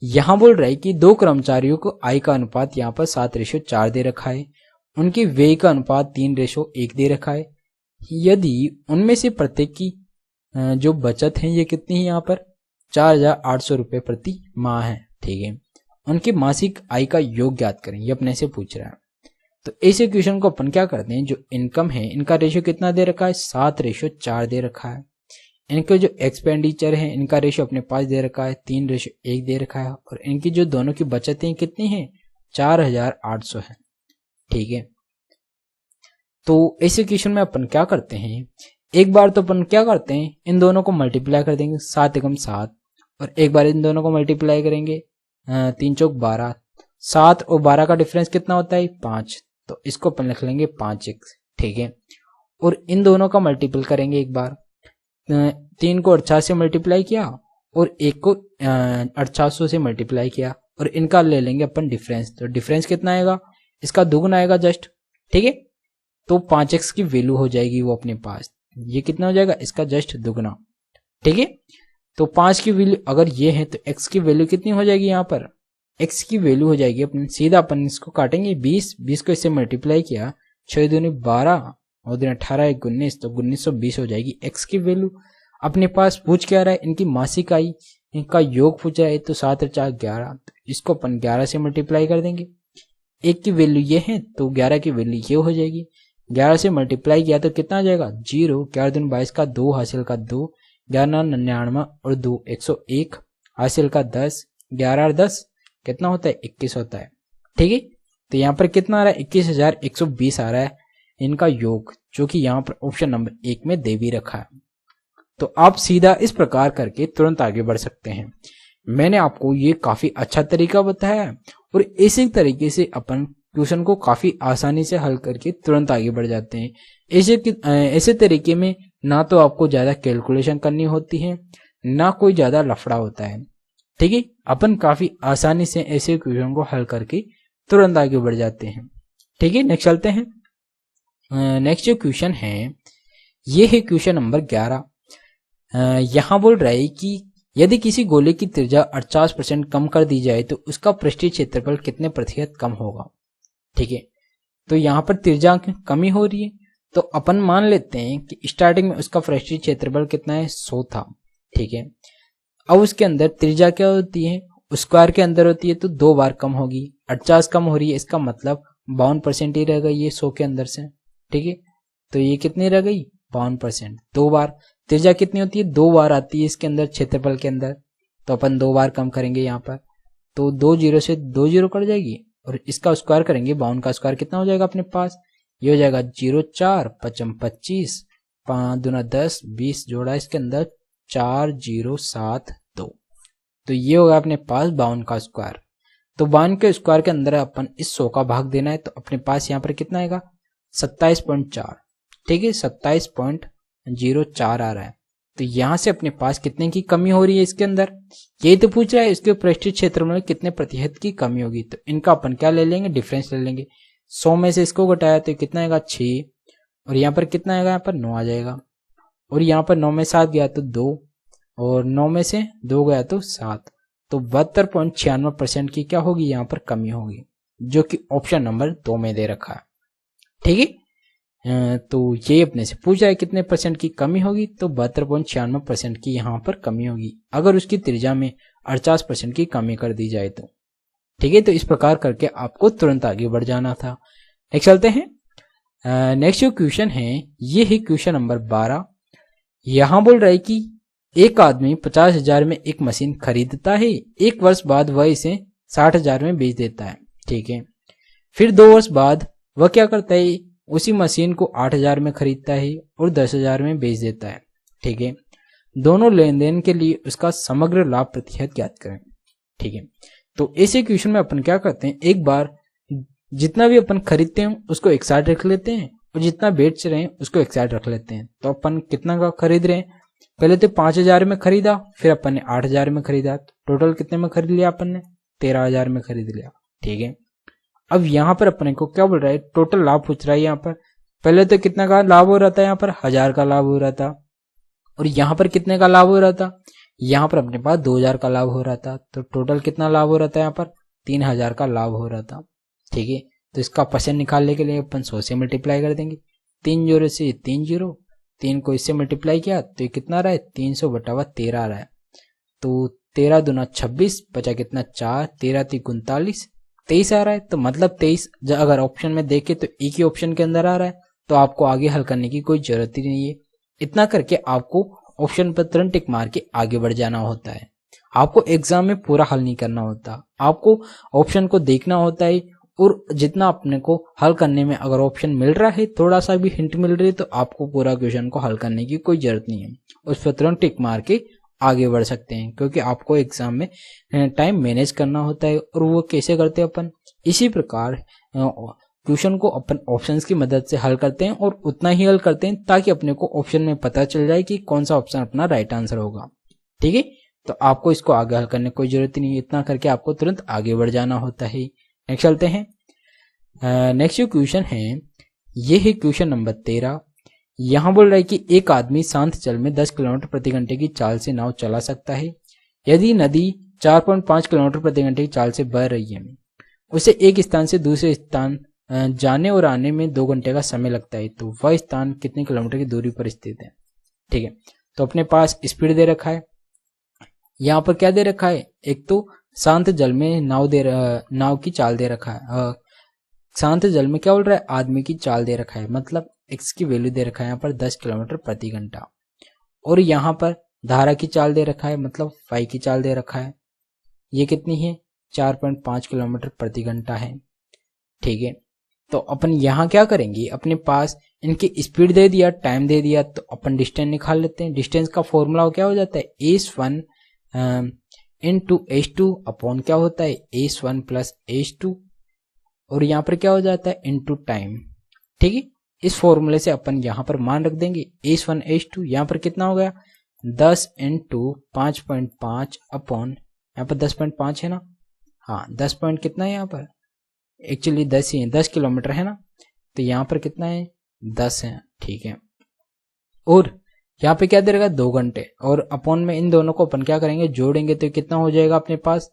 यहां बोल रहा है कि दो कर्मचारियों को आय का अनुपात यहाँ पर 7:4 दे रखा है, उनके व्यय का अनुपात 3:1 दे रखा है। यदि उनमें से प्रत्येक की जो बचत है ये कितनी है? यहाँ पर 4,800 रुपये प्रति माह है। ठीक है, उनके मासिक आय का योग ज्ञात करें, ये अपने से पूछ रहा है। तो ऐसे क्वेश्चन को अपन क्या करते हैं, जो इनकम है इनका रेशियो कितना दे रखा है? 7:4 दे रखा है। इनके जो एक्सपेंडिचर है इनका रेशियो अपने पास दे रखा है 3:1 दे रखा है। और इनकी जो दोनों की बचतें कितनी है? 4,800 है। ठीक है, तो ऐसे क्वेश्चन में अपन क्या करते हैं, एक बार तो अपन क्या करते हैं, इन दोनों को मल्टीप्लाई कर देंगे, 7 एकम 7, और एक बार इन दोनों को मल्टीप्लाई करेंगे 3 चौक 12। 7 और 12 का डिफरेंस कितना होता है? 5, तो इसको अपन लिख लेंगे 5x। ठीक है, और इन दोनों का मल्टीपल करेंगे एक बार, 3 को 48 से मल्टीप्लाई किया और 1 को 800 से मल्टीप्लाई किया, और इनका ले लेंगे अपन डिफरेंस। तो डिफरेंस कितना आएगा? इसका दुगुना आएगा जस्ट। ठीक है, तो 5x की वैल्यू हो जाएगी वो अपने पास, ये कितना हो जाएगा? इसका जस्ट दुगुना। ठीक है, तो 5 की वैल्यू अगर ये है तो x की वैल्यू कितनी हो जाएगी? यहाँ पर x की वैल्यू हो जाएगी अपन सीधा अपन इसको काटेंगे 20 को इससे मल्टीप्लाई किया, 6 दूनी 12 और दिन 18 1 19, तो 1920 हो जाएगी x की वैल्यू। अपने पास पूछ क्या रहा है? इनकी मासिक आय, इनका योग पूछ रहा है, तो 7 और 4 11, तो इसको अपन 11 से मल्टीप्लाई कर देंगे। 1 की वैल्यू ये है तो 11 की वैल्यू ये हो जाएगी। 11 से मल्टीप्लाई किया तो कितना आ जाएगा? 0, 11 दूनी 22 का 2 हासिल का 2, 11 99 और 2 101 हासिल का 10, 11 और 10 कितना होता है? 21 होता है। ठीक है, तो यहाँ पर कितना आ रहा है? 21,120 आ रहा है इनका योग, जो कि यहाँ पर ऑप्शन नंबर 1 में दे भी रखा है। तो आप सीधा इस प्रकार करके तुरंत आगे बढ़ सकते हैं। मैंने आपको ये काफी अच्छा तरीका बताया और इसी तरीके से अपन क्वेश्चन को काफी आसानी से हल करके तुरंत आगे बढ़ जाते हैं। ऐसे तरीके में ना तो आपको ज्यादा कैलकुलेशन करनी होती है, ना कोई ज्यादा लफड़ा होता है। ठीक है, अपन काफी आसानी से ऐसे क्वेश्चन को हल करके तुरंत आगे बढ़ जाते हैं। ठीक है, नेक्स्ट चलते हैं। नेक्स्ट जो क्वेश्चन है ये है क्वेश्चन नंबर 11। यहाँ बोल रहा है कि यदि किसी गोले की त्रिज्या 50% कम कर दी जाए तो उसका पृष्ठीय क्षेत्रफल कितने प्रतिशत कम होगा? ठीक है, तो यहाँ पर त्रिज्या कमी हो रही है, तो अपन मान लेते हैं कि स्टार्टिंग में उसका पृष्ठीय क्षेत्रफल कितना है? 100 था। ठीक है, अब उसके अंदर त्रिज्या क्या होती है? स्क्वायर के अंदर होती है तो 2 बार कम होगी। 50 कम हो रही है, इसका मतलब 52% ही रह गई ये 100 के अंदर से। ठीक है, तो ये कितनी रह गई? 52%। 2 बार त्रिज्या कितनी होती है? 2 बार आती है इसके अंदर क्षेत्रफल के अंदर, तो अपन 2 बार कम करेंगे यहाँ पर, तो 2 0 से 2 0 कट जाएगी और इसका स्क्वायर करेंगे। 52 का स्क्वायर कितना हो जाएगा अपने पास? ये हो जाएगा 0 4 5 25 5 दूना 10, 20 जोड़ा इसके अंदर 4072। तो ये होगा अपने पास 52 का स्क्वायर। तो 52 के स्क्वायर के अंदर अपन इस 100 का भाग देना है, तो अपने पास यहाँ पर कितना आएगा 27.4। ठीक है, 27.04 आ रहा है। तो यहाँ से अपने पास कितने की कमी हो रही है इसके अंदर, यही तो पूछ रहा है इसके पृष्ठीय क्षेत्र में कितने प्रतिशत की कमी होगी। तो इनका अपन क्या ले लेंगे, डिफरेंस ले लेंगे। 100 में से इसको घटाया तो कितना आएगा 6, और यहाँ पर कितना आएगा, यहाँ पर 9 आ जाएगा, और यहाँ पर 9 में 7 गया तो 2, और 9 में से 2 गया तो 7। तो 72.96% की क्या होगी यहाँ पर कमी होगी, जो कि ऑप्शन नंबर 2 में दे रखा है। ठीक है, तो ये अपने से पूछ रहा है कितने परसेंट की कमी होगी, तो 72.96% की यहाँ पर कमी होगी अगर उसकी त्रिज्या में 48% की कमी कर दी जाए तो। ठीक है, तो इस प्रकार करके आपको तुरंत आगे बढ़ जाना था। नेक्स्ट चलते हैं। नेक्स्ट जो क्वेश्चन है ये है क्वेश्चन नंबर 12। यहाँ बोल रहा है कि एक आदमी 50,000 में एक मशीन खरीदता है, 1 वर्ष बाद वह इसे 60,000 में बेच देता है। ठीक है, फिर 2 वर्ष बाद वह क्या करता है, उसी मशीन को 8,000 में खरीदता है और 10,000 में बेच देता है। ठीक है, दोनों लेन देन के लिए उसका समग्र लाभ प्रतिशत ज्ञात करें। ठीक है, तो ऐसे क्वेश्चन में अपन क्या करते हैं, एक बार जितना भी अपन खरीदते हैं उसको एक साइड रख लेते हैं, और जितना बेच रहे हैं उसको एक साइड रख लेते हैं। तो अपन कितना का खरीद रहे हैं, पहले तो 5,000 में खरीदा, फिर अपन ने 8,000 में खरीदा, तो टोटल कितने में खरीद लिया अपन ने, 13,000 में खरीद लिया। ठीक है, अब यहाँ पर अपने को क्या बोल रहा है, टोटल लाभ पूछ रहा है। यहाँ पर पहले तो कितना का लाभ हो रहा था, यहाँ पर 1,000 का लाभ हो रहा था, और यहाँ पर कितने का लाभ हो रहा था, यहाँ पर अपने पास 2,000 का लाभ हो रहा था। तो टोटल कितना लाभ हो रहा था, यहाँ पर 3,000 का लाभ हो रहा था। ठीक है, तो इसका परसेंट निकालने के लिए अपन 100 से मल्टीप्लाई कर देंगे। 3 जीरो से 3 जीरो, 3 को इससे मल्टीप्लाई किया तो ये कितना आ रहा है, 300/13 आ रहा है। तो 13 दूना 26, बचा कितना 4, 13 3 39, 23 आ रहा है। तो मतलब 23 अगर ऑप्शन में देखे तो एक ही ऑप्शन के अंदर आ रहा है, तो आपको आगे हल करने की कोई जरूरत ही नहीं है। इतना करके आपको ऑप्शन पर तुरंत टिक मार के आगे बढ़ जाना होता है। आपको एग्जाम में पूरा हल नहीं करना होता, आपको ऑप्शन को देखना होता है, और जितना अपने को हल करने में अगर ऑप्शन मिल रहा है, थोड़ा सा भी हिंट मिल रही है, तो आपको पूरा क्वेश्चन को हल करने की कोई जरूरत नहीं है, उस पर तुरंत टिक मार के आगे बढ़ सकते हैं। क्योंकि आपको एग्जाम में टाइम मैनेज करना होता है, और वो कैसे करते हैं अपन, इसी प्रकार क्वेश्चन को अपन ऑप्शंस की मदद से हल करते हैं, और उतना ही हल करते हैं ताकि अपने को ऑप्शन में पता चल जाए कि कौन सा ऑप्शन अपना राइट आंसर होगा। ठीक है, तो आपको इसको आगे हल करने की कोई जरूरत नहीं है, इतना करके आपको तुरंत आगे बढ़ जाना होता है। नेक्स्ट चलते हैं। नेक्स्ट जो क्वेश्चन है ये है क्वेश्चन नंबर 13। यहाँ बोल रहा है कि एक आदमी शांत जल में 10 किलोमीटर प्रति घंटे की चाल से नाव चला सकता है। यदि नदी 4.5 किलोमीटर प्रति घंटे की चाल से बह रही है, उसे एक स्थान से दूसरे स्थान जाने और आने में 2 घंटे का समय लगता है, तो वह स्थान कितने किलोमीटर की दूरी पर स्थित है। ठीक है, तो अपने पास स्पीड दे रखा है, यहाँ पर क्या दे रखा है, एक तो शांत जल में नाव की चाल दे रखा है। शांत जल में क्या बोल रहा है, आदमी की चाल दे रखा है, मतलब x की वैल्यू दे रखा है यहाँ पर 10 किलोमीटर प्रति घंटा, और यहाँ पर धारा की चाल दे रखा है, मतलब फाई की चाल दे रखा है, ये कितनी है 4.5 किलोमीटर प्रति घंटा है। ठीक है, तो अपन यहाँ क्या करेंगे, अपने पास इनकी स्पीड दे दिया, टाइम दे दिया, तो अपन डिस्टेंस निकाल लेते हैं। डिस्टेंस का फॉर्मूला क्या हो जाता है, s1 into h2 अपॉन क्या होता है, s1 प्लस h2, और यहाँ पर क्या हो जाता है इनटू टाइम। ठीक है, इस फॉर्मूले से अपन यहाँ पर मान रख देंगे s1 h2, यहाँ पर कितना हो गया 10 into 5.5 अपॉन, यहाँ पर 10.5 है ना, हाँ 10 पॉइंट कितना है यहाँ पर, एक्चुअली 10 ही है, 10 किलोमीटर है ना, तो यहाँ पर कितना है 10 है। ठीक है, और यहाँ पे क्या दे रहेगा 2 घंटे, और अपॉन में इन दोनों को अपन क्या करेंगे जोड़ेंगे, तो कितना हो जाएगा अपने पास,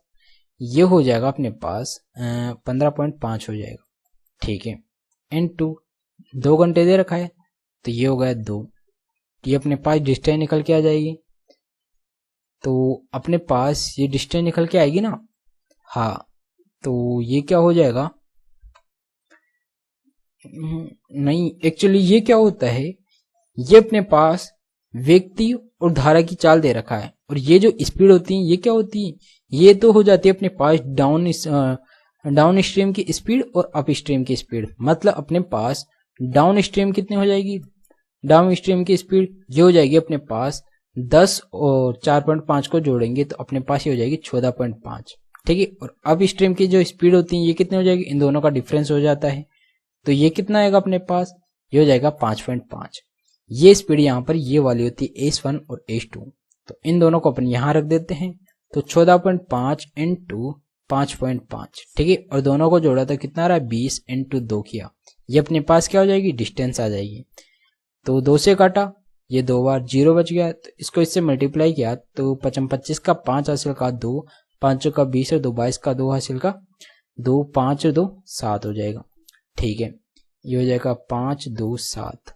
ये हो जाएगा अपने पास 15.5 हो जाएगा। ठीक है, इनटू 2 घंटे दे रखा है, तो ये हो गया 2, ये अपने पास डिस्टेंस निकल के आ जाएगी। तो अपने पास ये डिस्टेंस निकल के आएगी ना, हाँ, तो ये क्या हो जाएगा, नहीं एक्चुअली ये क्या होता है, ये अपने पास व्यक्ति और धारा की चाल दे रखा है, और ये जो स्पीड होती है ये क्या होती है, ये तो हो जाती है अपने पास डाउन स्ट्रीम की स्पीड और अप स्ट्रीम की स्पीड। मतलब अपने पास डाउन स्ट्रीम कितनी हो जाएगी डाउन स्ट्रीम की स्पीड ये हो जाएगी अपने पास 10 और 4.5 को जोड़ेंगे तो अपने पास ये हो जाएगी 14.5। ठीक है, और अप स्ट्रीम की जो स्पीड होती है ये कितनी हो जाएगी, इन दोनों का डिफरेंस हो जाता है, तो ये कितना आएगा अपने पास, ये हो जाएगा 5.5। ये स्पीड यहाँ पर ये वाली होती है S1 और S2, तो इन दोनों को अपन यहाँ रख देते हैं, तो 14.5 इंटू 5.5। ठीक है, और दोनों को जोड़ा तो कितना आ रहा है 20 इंटू 2 किया, ये अपने पास क्या हो जाएगी, डिस्टेंस आ जाएगी। तो 2 से काटा, ये 2 बार 0 बच गया, तो इसको इससे मल्टीप्लाई किया तो 25 का 5 हासिल का 2, 5 का 20 और 2 22 का 2 हासिल का 2, 5 और 2 7 हो जाएगा। ठीक है, ये हो जाएगा 5 2 7,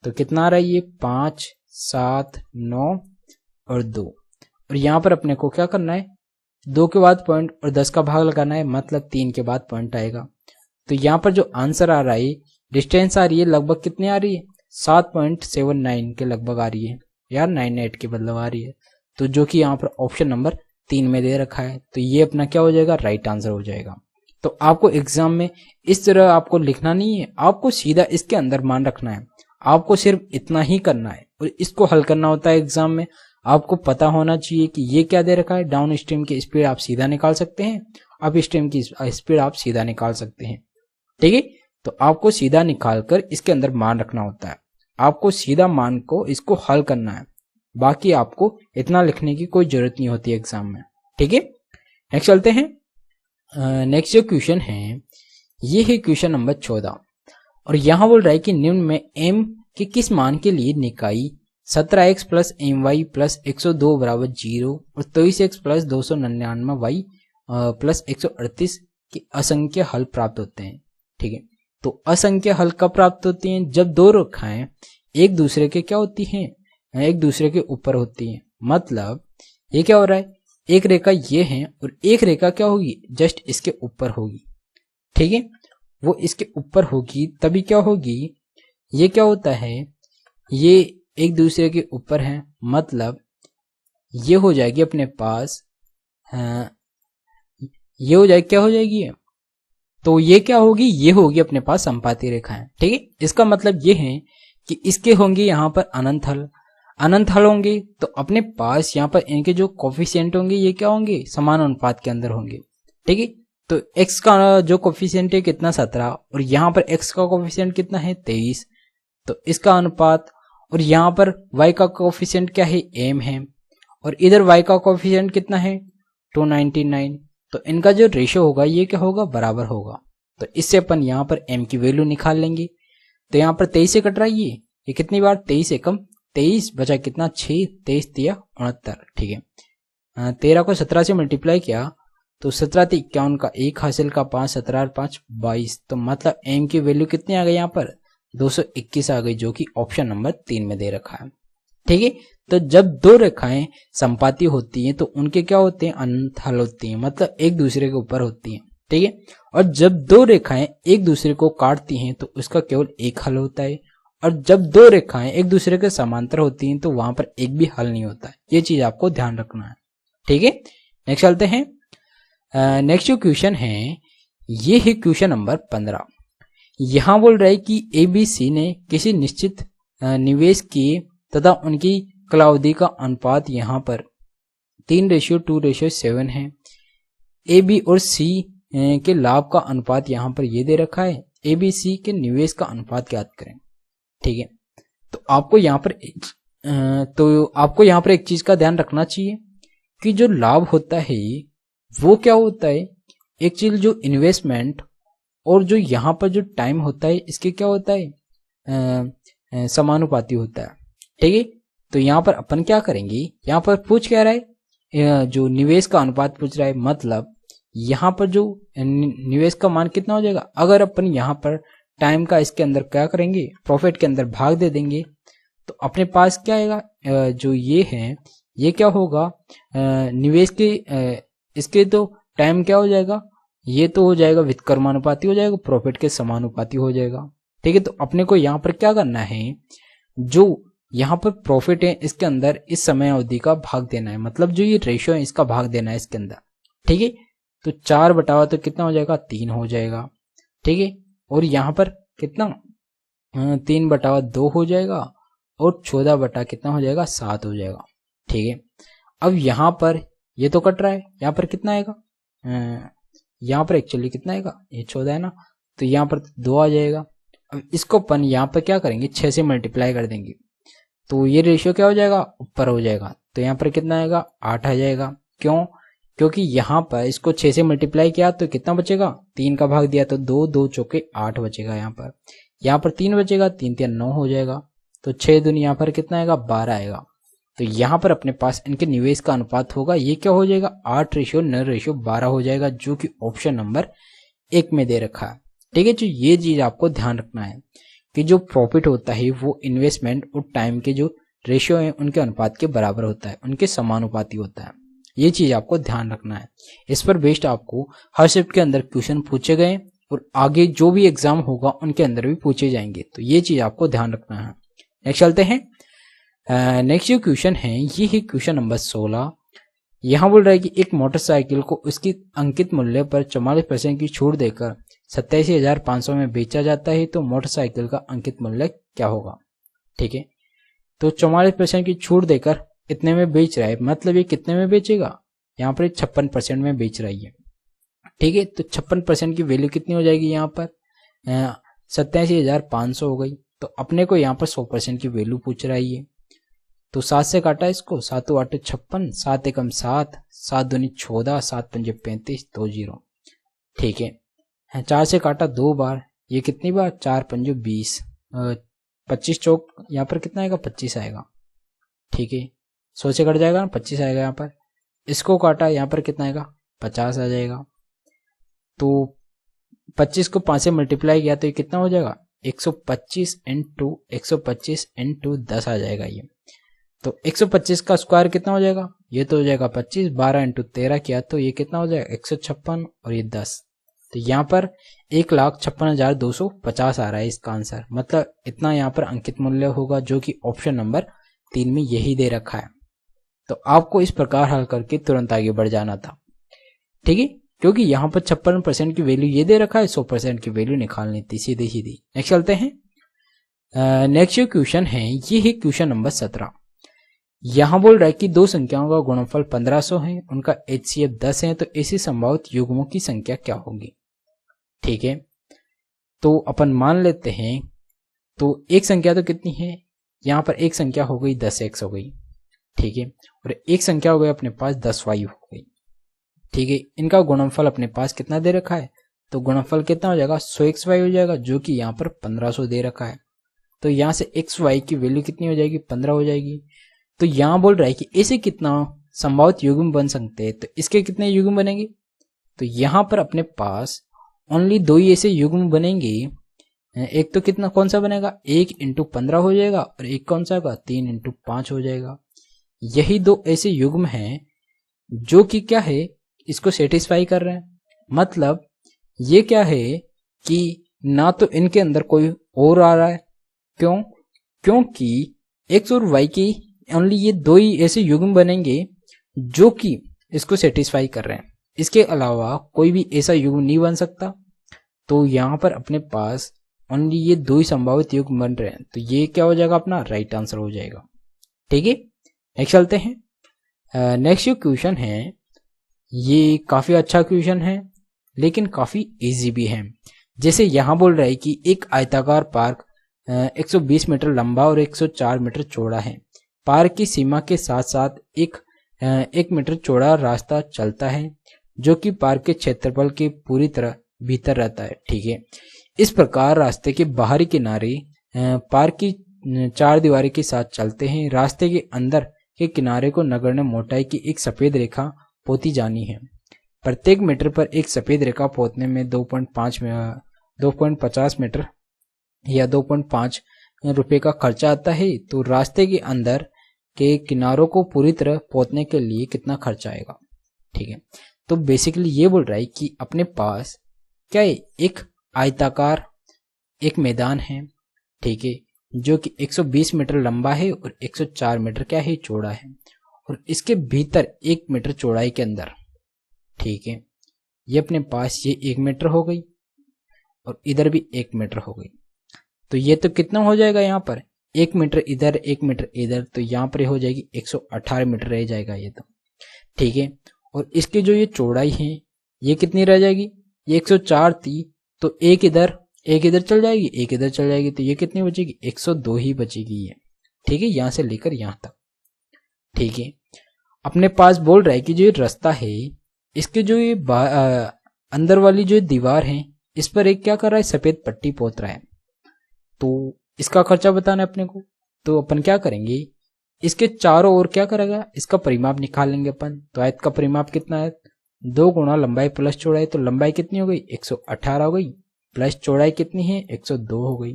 तो कितना आ रहा है ये 5 7 9 और 2, और यहाँ पर अपने को क्या करना है, 2 के बाद पॉइंट और 10 का भाग लगाना है, मतलब 3 के बाद पॉइंट आएगा। तो यहाँ पर जो आंसर आ रहा है, डिस्टेंस आ रही है लगभग कितनी आ रही है, 7.79 के लगभग आ रही है यार, 98 के बदले आ रही है, तो जो कि यहाँ पर ऑप्शन नंबर 3 में दे रखा है, तो ये अपना क्या हो जाएगा, राइट आंसर हो जाएगा। तो आपको एग्जाम में इस तरह आपको लिखना नहीं है, आपको सीधा इसके अंदर मान रखना है, आपको सिर्फ इतना ही करना है और इसको हल करना होता है एग्जाम में। आपको पता होना चाहिए कि ये क्या दे रखा है, डाउन स्ट्रीम की स्पीड आप सीधा निकाल सकते हैं, अप स्ट्रीम की स्पीड आप सीधा निकाल सकते हैं। ठीक है, तो आपको सीधा निकाल कर इसके अंदर मान रखना होता है, आपको सीधा मान को इसको हल करना है, बाकी आपको इतना लिखने की कोई जरूरत नहीं होती एग्जाम में। ठीक है, नेक्स्ट चलते हैं। नेक्स्ट जो क्वेश्चन है ये है क्वेश्चन नंबर 14, और यहाँ बोल रहा है कि निम्न में m के किस मान के लिए निकाई 17x प्लस my प्लस 102 बराबर 0 और 23x प्लस 299y प्लस 138 के असंख्य हल प्राप्त होते हैं। ठीक है, तो असंख्य हल कब प्राप्त होती हैं, जब दो रेखाएं एक दूसरे के क्या होती हैं, एक दूसरे के ऊपर होती हैं। मतलब ये क्या हो रहा है, एक रेखा ये है और एक रेखा क्या होगी, जस्ट इसके ऊपर होगी। ठीक है, वो इसके ऊपर होगी तभी क्या होगी, ये क्या होता है, ये एक दूसरे के ऊपर है, मतलब ये हो जाएगी अपने पास, ये हो जाएगी, क्या हो जाएगी, तो ये क्या होगी, ये होगी अपने पास संपाती रेखाएं। ठीक है, इसका मतलब ये है कि इसके होंगे यहाँ पर अनंत हल, अनंत हल होंगे तो अपने पास यहाँ पर इनके जो कोफिशिएंट होंगे ये क्या होंगे, समान अनुपात के अंदर होंगे। ठीक है, तो x का जो कोफिशिएंट है कितना 17 और यहाँ पर x का कोफिशिएंट कितना है 23, तो इसका अनुपात, और यहाँ पर y का कोफिशिएंट क्या है m है, और इधर y का कोफिशिएंट कितना है 299, तो इनका जो रेशियो होगा ये क्या होगा, बराबर होगा। तो इससे अपन यहाँ पर m की वैल्यू निकाल लेंगे। तो यहाँ पर 23 से कट रहा है ये कितनी बार, 23 एकम 23 बचा कितना 6, 23 तिया 69। ठीक है, 13 को 17 से मल्टीप्लाई किया तो 17 × 51 का 1 हासिल का 5, 17 और 5 22, तो मतलब m की वैल्यू कितनी आ गई यहाँ पर 221 आ गई, जो कि ऑप्शन नंबर 3 में दे रखा है। ठीक है, तो जब दो रेखाएं संपाती होती हैं तो उनके क्या होते हैं, अनंत हल होती हैं, मतलब एक दूसरे के ऊपर होती हैं। ठीक है, और जब दो रेखाएं एक दूसरे को काटती हैं तो उसका केवल एक हल होता है, और जब दो रेखाएं एक दूसरे के समांतर होती हैं तो वहां पर एक भी हल नहीं होता है। ये चीज आपको ध्यान रखना है। ठीक है, नेक्स्ट चलते हैं। नेक्स्ट जो क्वेश्चन है ये है क्वेश्चन नंबर 15। यहां बोल रहा है कि ABC ने किसी निश्चित निवेश किए तथा उनकी कालावधि का अनुपात यहाँ पर 3:2:7 है। AB और C के लाभ का अनुपात यहाँ पर ये दे रखा है, ABC के निवेश का अनुपात ज्ञात करें। ठीक है, तो आपको यहाँ पर एक चीज का ध्यान रखना चाहिए कि जो लाभ होता है वो क्या होता है, एक चीज जो इन्वेस्टमेंट और जो यहाँ पर जो टाइम होता है इसके क्या होता है, समानुपाती होता है। ठीक है, तो यहाँ पर अपन क्या करेंगे, यहाँ पर पूछ क्या रहा है, जो निवेश का अनुपात पूछ रहा है, मतलब यहाँ पर जो निवेश का मान कितना हो जाएगा, अगर अपन यहाँ पर टाइम का इसके अंदर क्या करेंगे, प्रॉफिट के अंदर भाग दे देंगे तो अपने पास क्या आएगा, जो ये है ये क्या होगा, निवेश के इसके तो टाइम क्या हो जाएगा, ये तो हो जाएगा व्युत्क्रमानुपाती हो जाएगा, प्रॉफिट के समानुपाती हो जाएगा। ठीक है, तो अपने को यहाँ पर क्या करना है, जो यहाँ पर प्रॉफिट है इसके अंदर इस समय अवधि का भाग देना है, मतलब जो ये रेशियो है इसका भाग देना है इसके अंदर। ठीक है, तो 4 बटावा तो कितना हो जाएगा 3 हो जाएगा। ठीक है, और यहाँ पर कितना 3/2 हो जाएगा और 14 बटा कितना हो जाएगा 7 हो जाएगा। ठीक है, अब यहाँ पर ये तो कट रहा है, यहाँ पर कितना आएगा, यहाँ पर एक्चुअली कितना आएगा, ये 14 है ना, तो यहाँ पर 2 आ जाएगा। अब इसको अपन यहाँ पर क्या करेंगे, 6 से मल्टीप्लाई कर देंगे तो ये रेशियो क्या हो जाएगा, ऊपर हो जाएगा। तो यहाँ पर कितना आएगा, 8 आ जाएगा। क्यों, क्योंकि यहाँ पर इसको 6 से मल्टीप्लाई किया तो कितना बचेगा, 3 का भाग दिया तो 2, 2 चौके 8 बचेगा। यहाँ पर 3 बचेगा, 3 3 9 हो जाएगा। तो 6 दूनी यहाँ पर कितना आएगा, 12 आएगा। तो यहाँ पर अपने पास इनके निवेश का अनुपात होगा, ये क्या हो जाएगा, 8:9:12 हो जाएगा, जो कि ऑप्शन नंबर 1 में दे रखा है। ठीक है, जो ये चीज आपको ध्यान रखना है कि जो प्रॉफिट होता है वो इन्वेस्टमेंट और टाइम के जो रेशियो है उनके अनुपात के बराबर होता है, उनके समानुपाती होता है। ये चीज आपको ध्यान रखना है। इस पर बेस्ड आपको हर शिफ्ट के अंदर क्वेश्चन पूछे गए और आगे जो भी एग्जाम होगा उनके अंदर भी पूछे जाएंगे, तो ये चीज आपको ध्यान रखना है। नेक्स्ट चलते हैं। नेक्स्ट जो क्वेश्चन है ये है क्वेश्चन नंबर 16। यहाँ बोल रहा है कि एक मोटरसाइकिल को उसकी अंकित मूल्य पर 44% की छूट देकर 87,500 में बेचा जाता है, तो मोटरसाइकिल का अंकित मूल्य क्या होगा। ठीक है, तो 44% की छूट देकर इतने में बेच रहा है, मतलब ये कितने में बेचेगा, यहाँ पर 56% में बेच रही है। ठीक है, तो 56% की वैल्यू कितनी हो जाएगी, यहाँ पर 87,500 हो गई। तो अपने को यहाँ पर 100% की वैल्यू पूछ रही है, तो 7 से काटा इसको, 7 8 56, 7 एकम 7, 7 दूनी 14, 7 पंजे 35, 2 0। ठीक है, 4 से काटा 2 बार, ये कितनी बार, 4 पंजे 20, 25 चौक यहाँ पर कितना आएगा, 25 आएगा। ठीक है, 100 से कट जाएगा ना, 25 आएगा। यहाँ पर इसको काटा, यहाँ पर कितना आएगा, 50 आ जाएगा। तो 25 को 5 से मल्टीप्लाई किया तो ये कितना हो जाएगा, 125 इंटू 10 आ जाएगा ये। तो 125 का स्क्वायर कितना हो जाएगा, ये तो हो जाएगा 25, 12 इंटू 13 किया तो ये कितना हो जाएगा, 156 और ये 10। तो यहाँ पर 1,56,250 आ रहा है इसका आंसर, मतलब इतना यहाँ पर अंकित मूल्य होगा, जो कि ऑप्शन नंबर 3 में यही दे रखा है। तो आपको इस प्रकार हल करके तुरंत आगे बढ़ जाना था। ठीक है, क्योंकि यहाँ पर 56% की वैल्यू ये दे रखा है, 100% की वैल्यू निकालनी थी सीधी सीधी। नेक्स्ट चलते हैं। नेक्स्ट जो क्वेश्चन है ये है क्वेश्चन नंबर 17। यहाँ बोल रहा है कि दो संख्याओं का गुणनफल 1500 है, उनका HCF 10 है, तो ऐसी संभावित युग्मों की संख्या क्या होगी। ठीक है, तो अपन मान लेते हैं, तो एक संख्या तो कितनी है, यहाँ पर एक संख्या हो गई 10x हो गई। ठीक है, और एक संख्या हो गई अपने पास 10y हो गई। ठीक है, इनका गुणनफल अपने पास कितना दे रखा है, तो गुणनफल कितना हो जाएगा, 100xy हो जाएगा, जो कि यहाँ पर 1500 दे रखा है। तो यहाँ से xy की वैल्यू कितनी हो जाएगी, 15 हो जाएगी। तो यहाँ बोल रहा है कि ऐसे कितना संभावित युग्म बन सकते हैं, तो इसके कितने युग्म बनेंगे, तो यहाँ पर अपने पास ओनली 2 ही ऐसे युग्म बनेंगे। एक तो कितना कौन सा बनेगा, 1 इंटू 15 हो जाएगा, और एक कौन सा होगा, 3 इंटू 5 हो जाएगा। यही 2 ऐसे युग्म हैं जो कि क्या है, इसको सेटिस्फाई कर रहे हैं। मतलब ये क्या है कि ना तो इनके अंदर कोई और आ रहा है, क्यों, क्योंकि x और y की ओनली ये 2 ही ऐसे युग्म बनेंगे जो कि इसको सेटिस्फाई कर रहे हैं। इसके अलावा कोई भी ऐसा युग्म नहीं बन सकता। तो यहाँ पर अपने पास ओनली ये 2 ही संभावित युग्म बन रहे हैं, तो ये क्या हो जाएगा, अपना राइट आंसर हो जाएगा। ठीक है, नेक्स्ट चलते हैं। नेक्स्ट जो क्वेश्चन है ये काफी अच्छा क्वेश्चन है, लेकिन काफी इजी भी है। जैसे यहाँ बोल रहा है कि एक आयताकार पार्क 120 मीटर लंबा और 104 मीटर चौड़ा है। पार्क की सीमा के साथ साथ एक मीटर चौड़ा रास्ता चलता है, जो कि पार्क के क्षेत्रफल के पूरी तरह भीतर रहता है। ठीक है, इस प्रकार रास्ते के बाहरी किनारे पार्क की 4 दीवारी के साथ चलते हैं। रास्ते के अंदर के किनारे को नगण्य मोटाई की एक सफेद रेखा पोती जानी है। प्रत्येक मीटर पर एक सफेद रेखा पोतने में 2.50 मीटर या 2.5 रुपए का खर्चा आता है। तो रास्ते के अंदर के किनारों को पूरी तरह पोतने के लिए कितना खर्चा आएगा। ठीक है, तो बेसिकली ये बोल रहा है कि अपने पास क्या है, एक आयताकार एक मैदान है। ठीक है, जो कि 120 मीटर लंबा है और 104 मीटर क्या है, चौड़ा है, और इसके भीतर 1 मीटर चौड़ाई के अंदर, ठीक है, ये अपने पास ये 1 मीटर हो गई और इधर भी 1 मीटर हो गई। तो ये तो कितना हो जाएगा यहाँ पर 1 मीटर इधर 1 मीटर इधर, तो यहाँ पर हो जाएगी 118 मीटर रह जाएगा ये तो, ठीक है। और इसकी जो ये चौड़ाई है ये कितनी रह जाएगी, ये 104 थी, तो एक इधर चल जाएगी, एक इधर चल जाएगी, तो ये कितनी बचेगी 102 ही बचेगी ये, ठीक है, यहाँ से लेकर यहाँ तक, ठीक है। अपने पास बोल रहा है कि जो ये रास्ता है इसके जो ये अंदर वाली जो दीवार है इस पर एक क्या कर रहा है, सफेद पट्टी पोत रहा है, तो इसका खर्चा बताना है अपने को। तो अपन क्या करेंगे, इसके चारों ओर क्या करेगा, इसका परिमाप निकाल लेंगे अपन। तो आयत का परिमाप कितना है, 2 गुणा लंबाई प्लस चौड़ाई, तो लंबाई कितनी हो गई 118 हो गई, प्लस चौड़ाई कितनी है 102 हो गई,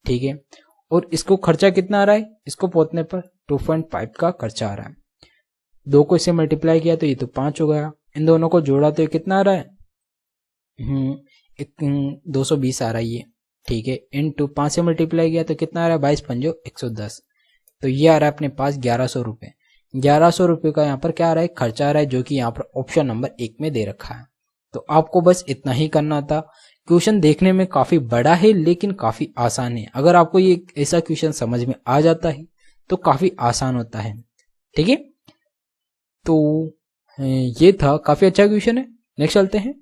ठीक है। और इसको खर्चा कितना आ रहा है, इसको पोतने पर 2.5 का खर्चा आ रहा है। 2 को इससे मल्टीप्लाई किया तो ये तो 5 हो गया, इन दोनों को जोड़ा तो ये कितना आ रहा है 220 आ रहा है ये, ठीक है। इनटू 5 से मल्टीप्लाई किया तो कितना आ रहा है 22 पंजो 110, तो ये आ रहा है अपने पास 1100 रुपये। 1100 रुपये का यहाँ पर क्या आ रहा है, खर्चा आ रहा है, जो कि यहाँ पर ऑप्शन नंबर 1 में दे रखा है। तो आपको बस इतना ही करना था। क्वेश्चन देखने में काफी बड़ा है लेकिन काफी आसान है। अगर आपको ये ऐसा क्वेश्चन समझ में आ जाता है तो काफी आसान होता है, ठीक है। तो ये था, काफी अच्छा क्वेश्चन है। नेक्स्ट चलते हैं।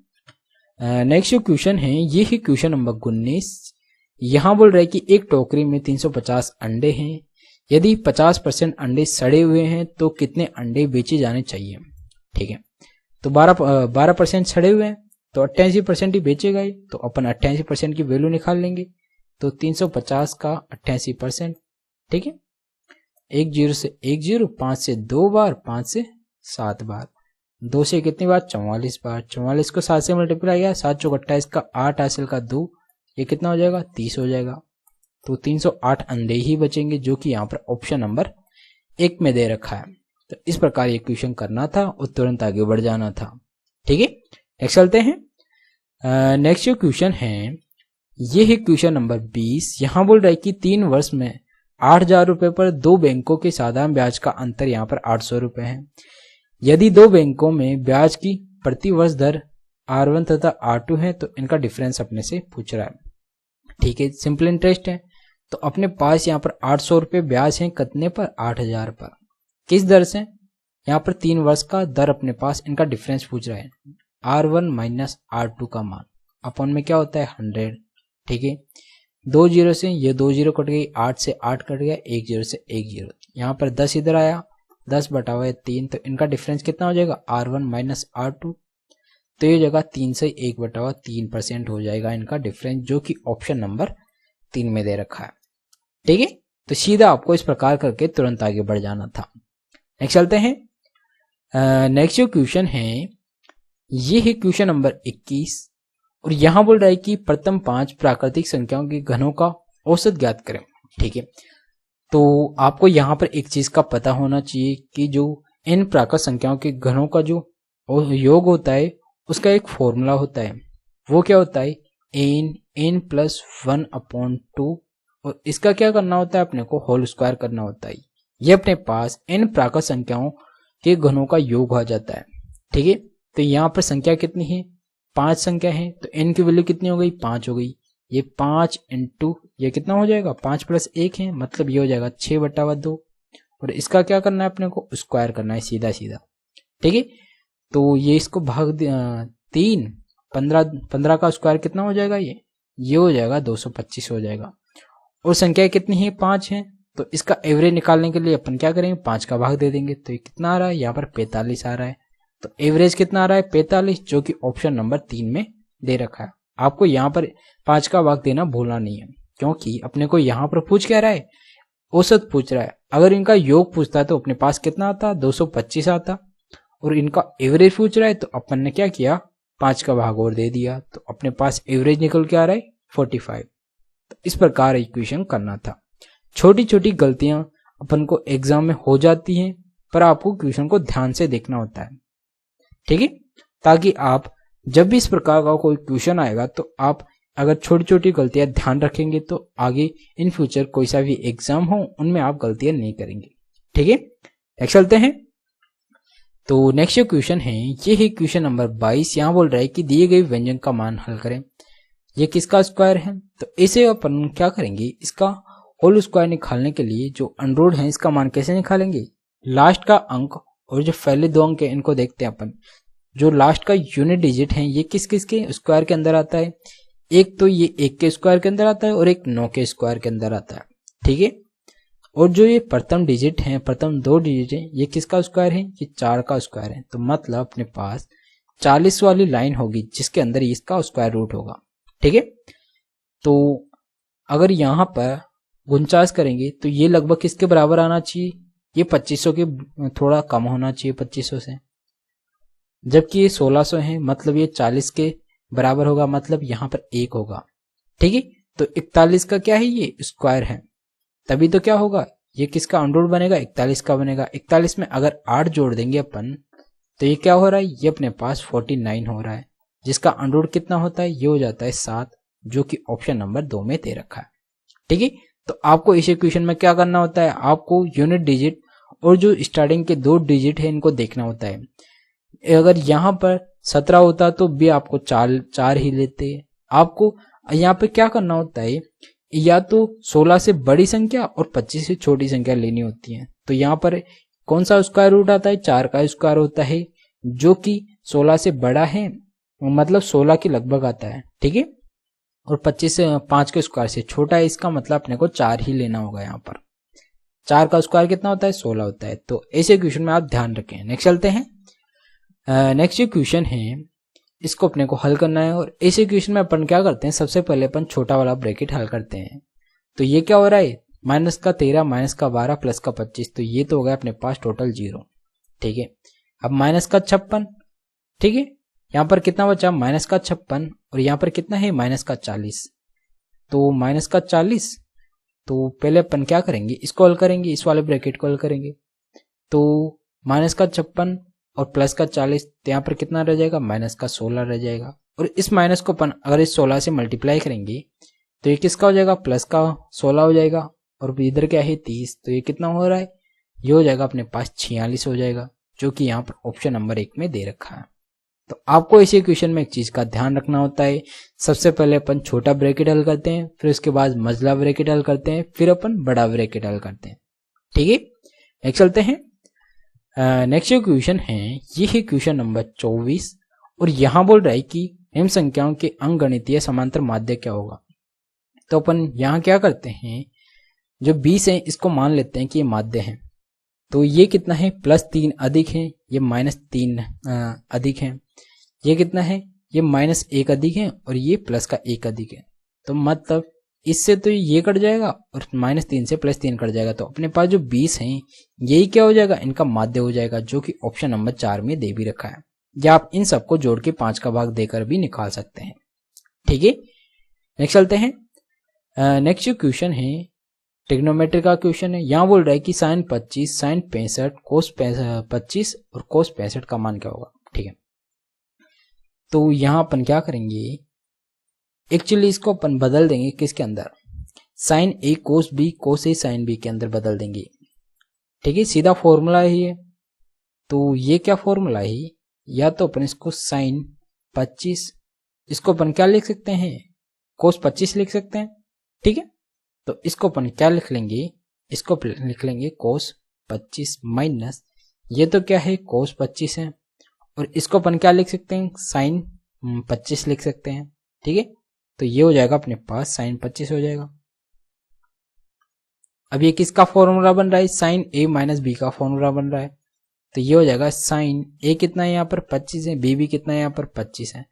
नेक्स्ट जो क्वेश्चन है ये है क्वेश्चन नंबर 19। यहाँ बोल रहा है कि एक टोकरी में 350 अंडे हैं, यदि 50% अंडे सड़े हुए हैं तो कितने अंडे बेचे जाने चाहिए, ठीक है। तो 12% सड़े हुए हैं तो 88% ही बेचेगा ही, तो अपन 88% की वैल्यू निकाल लेंगे। तो 350 का 88%, ठीक है। 1 0 से 1 0, 5 से 2 बार, 5 से 7 बार, 2 से कितनी बार 44 बार, 44 को 7 से मल्टीप्लाई किया, 7 चौक 28 का 8 हासिल का 2, ये कितना हो जाएगा 30 हो जाएगा। तो 308 अंडे ही बचेंगे, जो कि यहाँ पर ऑप्शन नंबर 1 में दे रखा है। तो इस प्रकार ये क्वेश्चन करना था और तुरंत आगे बढ़ जाना था, ठीक है। नेक्स्ट चलते हैं। नेक्स्ट जो क्वेश्चन है ये है क्वेश्चन नंबर 20। यहाँ बोल रहा है कि 3 वर्ष में 8000 रुपए पर 2 बैंकों के साधारण ब्याज का अंतर यहाँ पर 800 रुपए है। यदि 2 बैंकों में ब्याज की प्रति वर्ष दर R1 तथा R2 है तो इनका डिफरेंस अपने से पूछ रहा है, ठीक है। सिंपल इंटरेस्ट है, तो अपने पास यहाँ पर 800 रुपये ब्याज है, कितने पर 8000 पर, किस दर से, यहाँ पर 3 वर्ष का दर अपने पास, इनका डिफरेंस पूछ रहा है। R1 माइनस R2 का मान अपन में क्या होता है 100, ठीक है। 2 0 से ये 2 0 कट गई, 8 से 8 कट गया, 1 0 से 1 0, यहाँ पर 10 इधर आया, 10 बटा हुआ है 3, तो इनका डिफरेंस कितना हो जाएगा R1 माइनस R2, तो ये जगह 3 से 1 बटा हुआ 3% हो जाएगा इनका डिफरेंस, जो कि ऑप्शन नंबर 3 में दे रखा है, ठीक है। तो सीधा आपको इस प्रकार करके तुरंत आगे बढ़ जाना था। नेक्स्ट चलते हैं। नेक्स्ट जो क्वेश्चन है ये है क्वेश्चन नंबर 21 और यहां बोल रहा है कि प्रथम 5 प्राकृतिक संख्याओं के घनों का औसत ज्ञात करें, ठीक है। तो आपको यहां पर एक चीज का पता होना चाहिए कि जो इन प्राकृतिक संख्याओं के घनों का जो योग होता है उसका एक फॉर्मूला होता है, वो क्या होता है n प्लस 1/2, और इसका क्या करना होता है अपने को होल स्क्वायर करना होता है। ये अपने पास n प्राकृत संख्याओं के घनों का योग हो जाता है, ठीक है। तो यहाँ पर संख्या कितनी है 5 संख्या है, तो n की वैल्यू कितनी हो गई 5 हो गई। ये 5 इंटू ये कितना हो जाएगा 5 प्लस 1 है, मतलब ये हो जाएगा 6/2, और इसका क्या करना है अपने को स्क्वायर करना है सीधा सीधा, ठीक है। तो ये इसको भाग 3 15 का स्क्वायर कितना हो जाएगा, ये हो जाएगा 225 हो जाएगा। और संख्या कितनी है 5 है, तो इसका एवरेज निकालने के लिए अपन क्या करेंगे 5 का भाग दे देंगे, तो ये कितना आ रहा है यहाँ पर 45 आ रहा है। तो एवरेज कितना आ रहा है 45, जो कि ऑप्शन नंबर 3 में दे रखा है। आपको यहाँ पर 5 का भाग देना भूलना नहीं है, क्योंकि अपने को यहाँ पर पूछ क्या रहा है औसत पूछ रहा है। अगर इनका योग पूछता तो अपने पास कितना आता 225 आता, और इनका एवरेज पूछ रहा है तो अपन ने क्या किया 5 का भाग और दे दिया, तो अपने पास एवरेज निकल के आ रहा है 45। तो इस प्रकार इक्वेशन करना था। छोटी छोटी गलतियां अपन को एग्जाम में हो जाती हैं, पर आपको क्वेश्चन को ध्यान से देखना होता है, ठीक है, ताकि आप जब भी इस प्रकार का कोई क्वेश्चन आएगा तो आप अगर छोटी छोटी गलतियां ध्यान रखेंगे तो आगे इन फ्यूचर कोई सा भी एग्जाम हो उनमें आप गलतियां नहीं करेंगे, ठीक है। नेक्स्ट चलते हैं। तो नेक्स्ट क्वेश्चन है ये है क्वेश्चन नंबर 22। यहाँ बोल रहा है कि दिए गए व्यंजन का मान हल करें। ये किसका स्क्वायर है, तो इसे अपन क्या करेंगे, इसका होल स्क्वायर निकालने के लिए जो अंडररूट है इसका मान कैसे निकालेंगे, लास्ट का अंक और जो पहले दो अंक है इनको देखते हैं अपन। जो लास्ट का यूनिट डिजिट है ये किस किस के स्क्वायर के अंदर आता है, एक तो ये 1 के स्क्वायर के अंदर आता है और एक 9 के स्क्वायर के अंदर आता है, ठीक है। और जो ये प्रथम डिजिट है, प्रथम दो डिजिट है, ये किसका स्क्वायर है, ये 4 का स्क्वायर है। तो मतलब अपने पास 40 वाली लाइन होगी जिसके अंदर इसका स्क्वायर रूट होगा, ठीक है। तो अगर यहाँ पर 49 करेंगे तो ये लगभग किसके बराबर आना चाहिए, ये 2500 के थोड़ा कम होना चाहिए 2500 से, जबकि ये 1600 है, मतलब ये 40 के बराबर होगा, मतलब यहाँ पर 1 होगा, ठीक है। तो 41 का क्या है, ये स्क्वायर है, तभी तो क्या होगा, ये किसका अंडररूट बनेगा, 41 का बनेगा। 41 में अगर 8 जोड़ देंगे अपन तो ये क्या हो रहा है, ये अपने पास 49 हो रहा है, जिसका अंडररूट कितना होता है, ये हो जाता है 7, जो कि ऑप्शन नंबर 2 में दे रखा है, ठीक है। तो आपको इस इक्वेशन में क्या करना होता है, आपको यूनिट डिजिट और जो स्टार्टिंग के 2 डिजिट है इनको देखना होता है। अगर यहाँ पर 17 होता तो भी आपको 4 ही लेते। आपको यहाँ पे क्या करना होता है, या तो 16 से बड़ी संख्या और 25 से छोटी संख्या लेनी होती है। तो यहाँ पर कौन सा स्क्वायर रूट आता है, 4 का स्क्वायर होता है, जो कि 16 से बड़ा है, मतलब 16 के लगभग आता है, ठीक है। और 25 से 5 के स्क्वायर से छोटा है, इसका मतलब अपने को 4 ही लेना होगा। यहाँ पर 4 का स्क्वायर कितना होता है, 16 होता है। तो ऐसे इक्वेशन में आप ध्यान रखें। नेक्स्ट चलते हैं। नेक्स्ट इक्वेशन है, इसको अपने को हल करना है। और इस इक्वेशन में अपन क्या करते हैं, सबसे पहले अपन छोटा वाला ब्रैकेट हल करते हैं। तो ये क्या हो रहा है, माइनस का 13 माइनस का 12 प्लस का 25, तो ये तो हो गया अपने पास टोटल 0, ठीक है। अब माइनस का 56, ठीक है, यहाँ पर कितना बचा, माइनस का 56, और यहाँ पर कितना है, माइनस का 40। तो माइनस का 40, तो पहले अपन क्या करेंगे, इसको हल करेंगे, इस वाले ब्रैकेट को हल करेंगे। तो माइनस का 56 और प्लस का 40, तो यहाँ पर कितना रह जाएगा, माइनस का 16 रह जाएगा। और इस माइनस को अपन अगर इस 16 से मल्टीप्लाई करेंगे तो ये किसका हो जाएगा, प्लस का 16 हो जाएगा। और इधर क्या है 30, तो ये कितना हो रहा है, ये हो जाएगा अपने पास 46 हो जाएगा, जो कि यहाँ पर ऑप्शन नंबर 1 में दे रखा है। तो आपको इस इक्वेशन में एक चीज का ध्यान रखना होता है, सबसे पहले अपन छोटा ब्रैकेट हल करते हैं, फिर उसके बाद मझला ब्रैकेट हल करते हैं, फिर अपन बड़ा ब्रैकेट हल करते हैं, ठीक है। नेक्स्ट चलते हैं। नेक्स्ट इक्वेशन है, ये है इक्वेशन नंबर 24, और यहां बोल रहा है कि निम्न संख्याओं के अंकगणितीय समांतर माध्य क्या होगा। तो अपन यहां क्या करते हैं, जो 20 है इसको मान लेते हैं कि ये माध्य है। तो ये कितना है, +3 अधिक है, ये -3 अधिक है, ये कितना है, ये -1 अधिक है, और ये प्लस का 1 अधिक है। तो मतलब इससे तो ये कट जाएगा और -3 से +3 कट जाएगा। तो अपने पास जो 20 हैं यही क्या हो जाएगा, इनका माध्य हो जाएगा, जो कि ऑप्शन नंबर 4 में दे भी रखा है। या आप इन सबको जोड़ के 5 का भाग देकर भी निकाल सकते हैं, ठीक है। नेक्स्ट चलते हैं। नेक्स्ट क्वेश्चन है ट्रिग्नोमेट्री का क्वेश्चन है। यहाँ बोल रहा है कि sin 25 sin 65 cos 25 और cos 65 का मान क्या होगा, ठीक है। तो यहाँ अपन क्या करेंगे, एक्चुअली इसको अपन बदल देंगे किसके अंदर, sin a cos b cos a sin b के अंदर बदल देंगे, ठीक है। सीधा फॉर्मूला है ये। तो ये क्या फॉर्मूला है, या तो अपन इसको sin 25, इसको अपन क्या लिख सकते हैं, cos 25 लिख सकते हैं, ठीक है। तो इसको अपन क्या लिख लेंगे, इसको लिख लेंगे cos 25 माइनस, ये तो क्या है cos 25 है, और इसको अपन क्या लिख सकते हैं, sin 25 लिख सकते हैं, ठीक है। तो ये हो जाएगा अपने पास sin 25 हो जाएगा। अब ये किसका फॉर्मूला बन रहा है, sin a माइनस बी का फॉर्मूला बन रहा है। तो ये हो जाएगा sin a कितना है यहाँ पर 25 है, b भी कितना है यहाँ पर 25 है।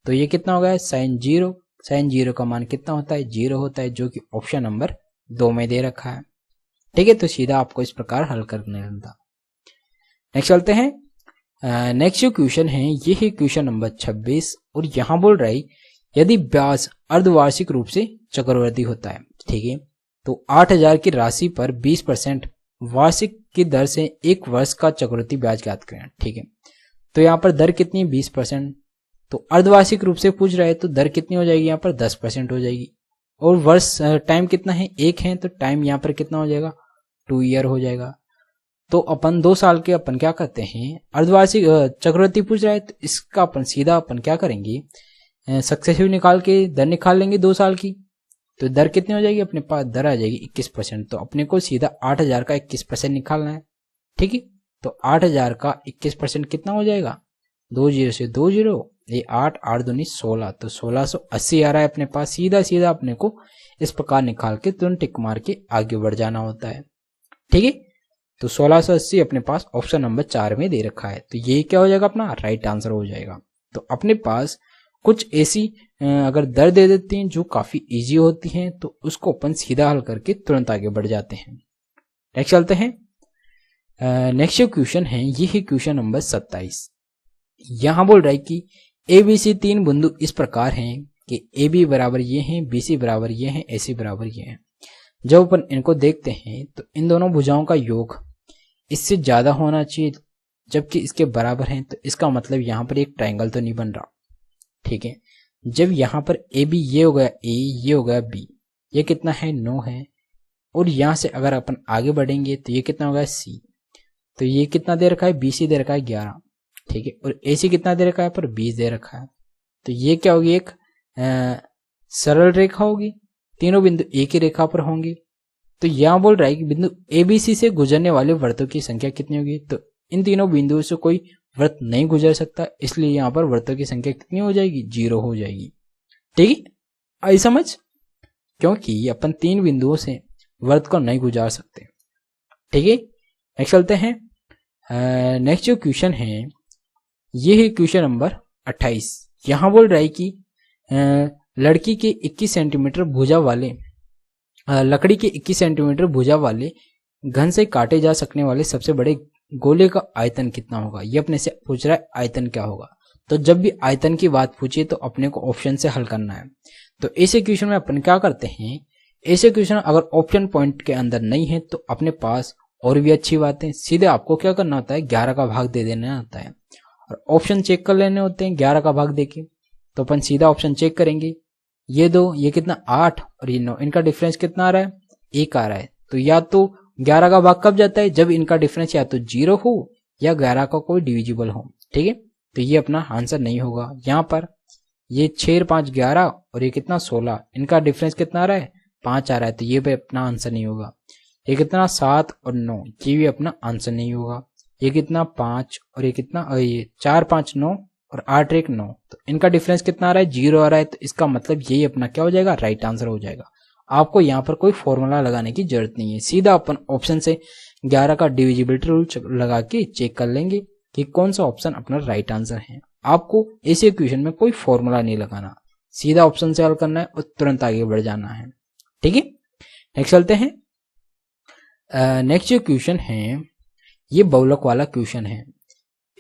तो ये कितना हो गया sin 0, sin 0 का मान कितना होता है, 0 होता है, जो कि ऑप्शन नंबर 2 में दे रखा है, ठीक है। तो सीधा आपको इस प्रकार हल करने था। नेक्स्ट चलते हैं। नेक्स्ट जो क्वेश्चन है ये है क्वेश्चन नंबर 26, और यहाँ बोल रहा है यदि ब्याज अर्धवार्षिक रूप से चक्रवृद्धि होता है, ठीक है, तो 8000 की राशि पर 20% वार्षिक की दर से 1 वर्ष का चक्रवृद्धि ब्याज ज्ञात करें, ठीक है। तो यहाँ पर दर कितनी है, 20%। तो अर्धवार्षिक रूप से पूछ रहा है तो दर कितनी हो जाएगी, यहाँ पर 10% हो जाएगी। और वर्ष टाइम कितना है, 1 है, तो टाइम यहाँ पर कितना हो जाएगा, 2 ईयर हो जाएगा। तो अपन 2 साल के अपन क्या करते हैं, अर्धवार्षिक चक्रवृद्धि पूछ रहा है तो इसका अपन सीधा अपन क्या करेंगे, सक्सेसिव निकाल के दर निकाल लेंगे 2 साल की, तो दर कितनी हो जाएगी अपने पास, दर आ जाएगी 21%। तो अपने को सीधा 8,000 का 21% निकालना है। ठीक है, तो 8,000 का 21% कितना हो जाएगा, 2 0 से 2 0, ये 8 8 दूनी 16, तो 1680 आ रहा है अपने पास। सीधा सीधा अपने को इस प्रकार निकाल के तुरंत टिक मार के आगे बढ़ जाना होता है। ठीक है, तो 1680 अपने पास ऑप्शन नंबर 4 में दे रखा है, तो ये क्या हो जाएगा अपना राइट आंसर हो जाएगा। तो अपने पास कुछ ऐसी अगर दर दे देती हैं जो काफी इजी होती हैं, तो उसको अपन सीधा हल करके तुरंत आगे बढ़ जाते हैं। नेक्स्ट चलते हैं। नेक्स्ट जो क्वेश्चन है ये है क्वेश्चन नंबर 27। यहां बोल रहा है कि ABC 3 बिंदु इस प्रकार हैं कि AB बराबर ये हैं, BC बराबर ये हैं, AC बराबर ये हैं। जब अपन इनको देखते हैं तो इन दोनों भुजाओं का योग इससे ज्यादा होना चाहिए, जबकि इसके बराबर हैं, तो इसका मतलब यहाँ पर एक ट्रायंगल तो नहीं बन रहा। ठीक है, जब यहाँ पर AB ये हो गया A, ये हो गया B, ये कितना है 9 है, और यहाँ से अगर अपन आगे बढ़ेंगे तो ये कितना होगा C, तो ये कितना दे रखा है BC दे रखा है 11। ठीक है, और AC कितना दे रखा है पर 20 दे रखा है, तो ये क्या होगी एक सरल रेखा होगी, तीनों बिंदु एक ही रेखा पर होंगे। तो यहाँ बोल रहा है कि बिंदु ABC से गुजरने वाले वृत्तों की संख्या कितनी होगी, तो इन तीनों बिंदुओं से कोई वृत्त नहीं गुजर सकता, इसलिए यहाँ पर वृत्तों की संख्या कितनी हो जाएगी 0 हो जाएगी। ठीक है, आई समझ, क्योंकि अपन 3 बिंदुओं से वृत्त को नहीं गुजार सकते। ठीक है, नेक्स्ट चलते हैं। नेक्स्ट जो क्वेश्चन है ये है क्वेश्चन नंबर 28। यहाँ बोल रहा है कि लड़की के 21 सेंटीमीटर भुजा वाले लकड़ी के 21 सेंटीमीटर भुजा वाले घन से काटे जा सकने वाले सबसे बड़े गोले का आयतन कितना होगा। ये अपने से पूछ रहा है आयतन क्या होगा। तो जब भी आयतन की बात पूछिए तो अपने को ऑप्शन से हल करना है। तो ऐसे क्वेश्चन में अपन क्या करते हैं, ऐसे क्वेश्चन अगर ऑप्शन पॉइंट के अंदर नहीं है तो अपने पास और भी अच्छी बात है, सीधे आपको क्या करना होता है 11 का भाग दे देना होता है और ऑप्शन चेक कर लेने होते हैं 11 का भाग देके। तो अपन सीधा ऑप्शन चेक करेंगे, ये दो, ये कितना 8 और ये 9, इनका डिफरेंस कितना आ रहा है 1 आ रहा है। तो या तो 11 का भाग कब जाता है, जब इनका डिफरेंस या तो 0 हो या 11 का कोई डिविजिबल हो। ठीक है, तो ये अपना आंसर नहीं होगा। यहाँ पर ये 6 5 11 और ये कितना 16, इनका डिफरेंस कितना आ रहा है 5 आ रहा है, तो ये भी अपना आंसर नहीं होगा। ये कितना 7 और 9, ये भी अपना आंसर नहीं होगा। ये कितना 5 और ये कितना ये 4 5 9 और 8 1 9, तो इनका डिफरेंस कितना आ रहा है 0 आ रहा है, तो इसका मतलब यही अपना क्या हो जाएगा राइट आंसर हो जाएगा। आपको यहाँ पर कोई फॉर्मूला लगाने की जरूरत नहीं है, सीधा अपन ऑप्शन से 11 का डिविजिबिलिटी रूल लगा के चेक कर लेंगे कि कौन सा ऑप्शन अपना राइट आंसर है। आपको ऐसे इक्वेशन में कोई फॉर्मूला नहीं लगाना, सीधा ऑप्शन से हल करना है और तुरंत आगे बढ़ जाना है। ठीक है, नेक्स्ट चलते हैं। नेक्स्ट जो क्वेश्चन है ये बहुलक वाला क्वेश्चन है।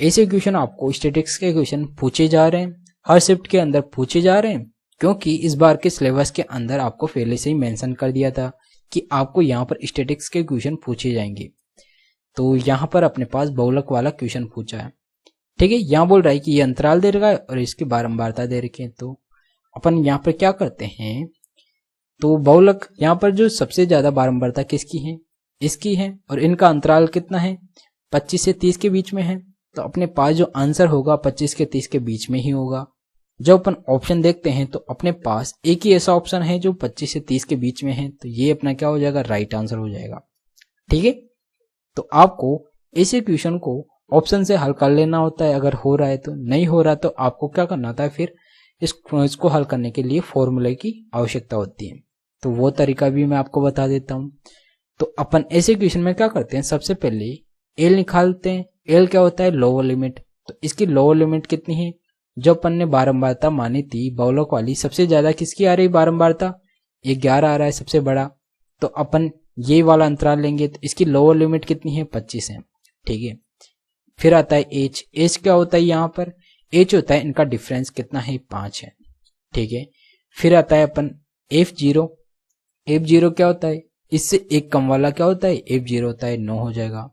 ऐसे क्वेश्चन आपको स्टैटिस्टिक्स के क्वेश्चन पूछे जा रहे हैं, हर शिफ्ट के अंदर पूछे जा रहे हैं, क्योंकि इस बार के सिलेबस के अंदर आपको पहले से ही मेंशन कर दिया था कि आपको यहाँ पर स्टैटिस्टिक्स के क्वेश्चन पूछे जाएंगे। तो यहाँ पर अपने पास बहुलक वाला क्वेश्चन पूछा है। ठीक है, यहाँ बोल रहा है कि ये अंतराल दे रखा है और इसकी बारंबारता दे रखी है। तो अपन यहाँ पर क्या करते हैं, तो बहुलक यहाँ पर जो सबसे ज्यादा बारंबारता किसकी है, इसकी है, और इनका अंतराल कितना है 25 से 30 के बीच में है। तो अपने पास जो आंसर होगा 25 के 30 के बीच में ही होगा। जब अपन ऑप्शन देखते हैं तो अपने पास एक ही ऐसा ऑप्शन है जो 25 से 30 के बीच में है, तो ये अपना क्या हो जाएगा राइट आंसर हो जाएगा। ठीक है, तो आपको ऐसे क्वेश्चन को ऑप्शन से हल कर लेना होता है अगर हो रहा है, तो नहीं हो रहा तो आपको क्या करना होता है, फिर इसको हल करने के लिए फॉर्मूले की आवश्यकता होती है। तो वो तरीका भी मैं आपको बता देता हूँ। तो अपन ऐसे क्वेश्चन में क्या करते हैं, सबसे पहले एल निकालते हैं। एल क्या होता है लोअर लिमिट, तो इसकी लोअर लिमिट कितनी है, जो अपन ने बारंबारता मानी थी बहुलक वाली, सबसे ज्यादा किसकी आ रही बारंबारता, ये 11 आ रहा है सबसे बड़ा। तो अपन ये वाला अंतराल लेंगे तो इसकी लोअर लिमिट कितनी है 25 है। ठीक है, फिर आता है एच। एच क्या होता है यहाँ पर, एच होता है इनका डिफरेंस कितना है 5 है। ठीक है, फिर आता है अपन एफ जीरो। एफ जीरो क्या होता है, इससे एक कम वाला क्या होता है एफ जीरो होता है, 9 हो जाएगा।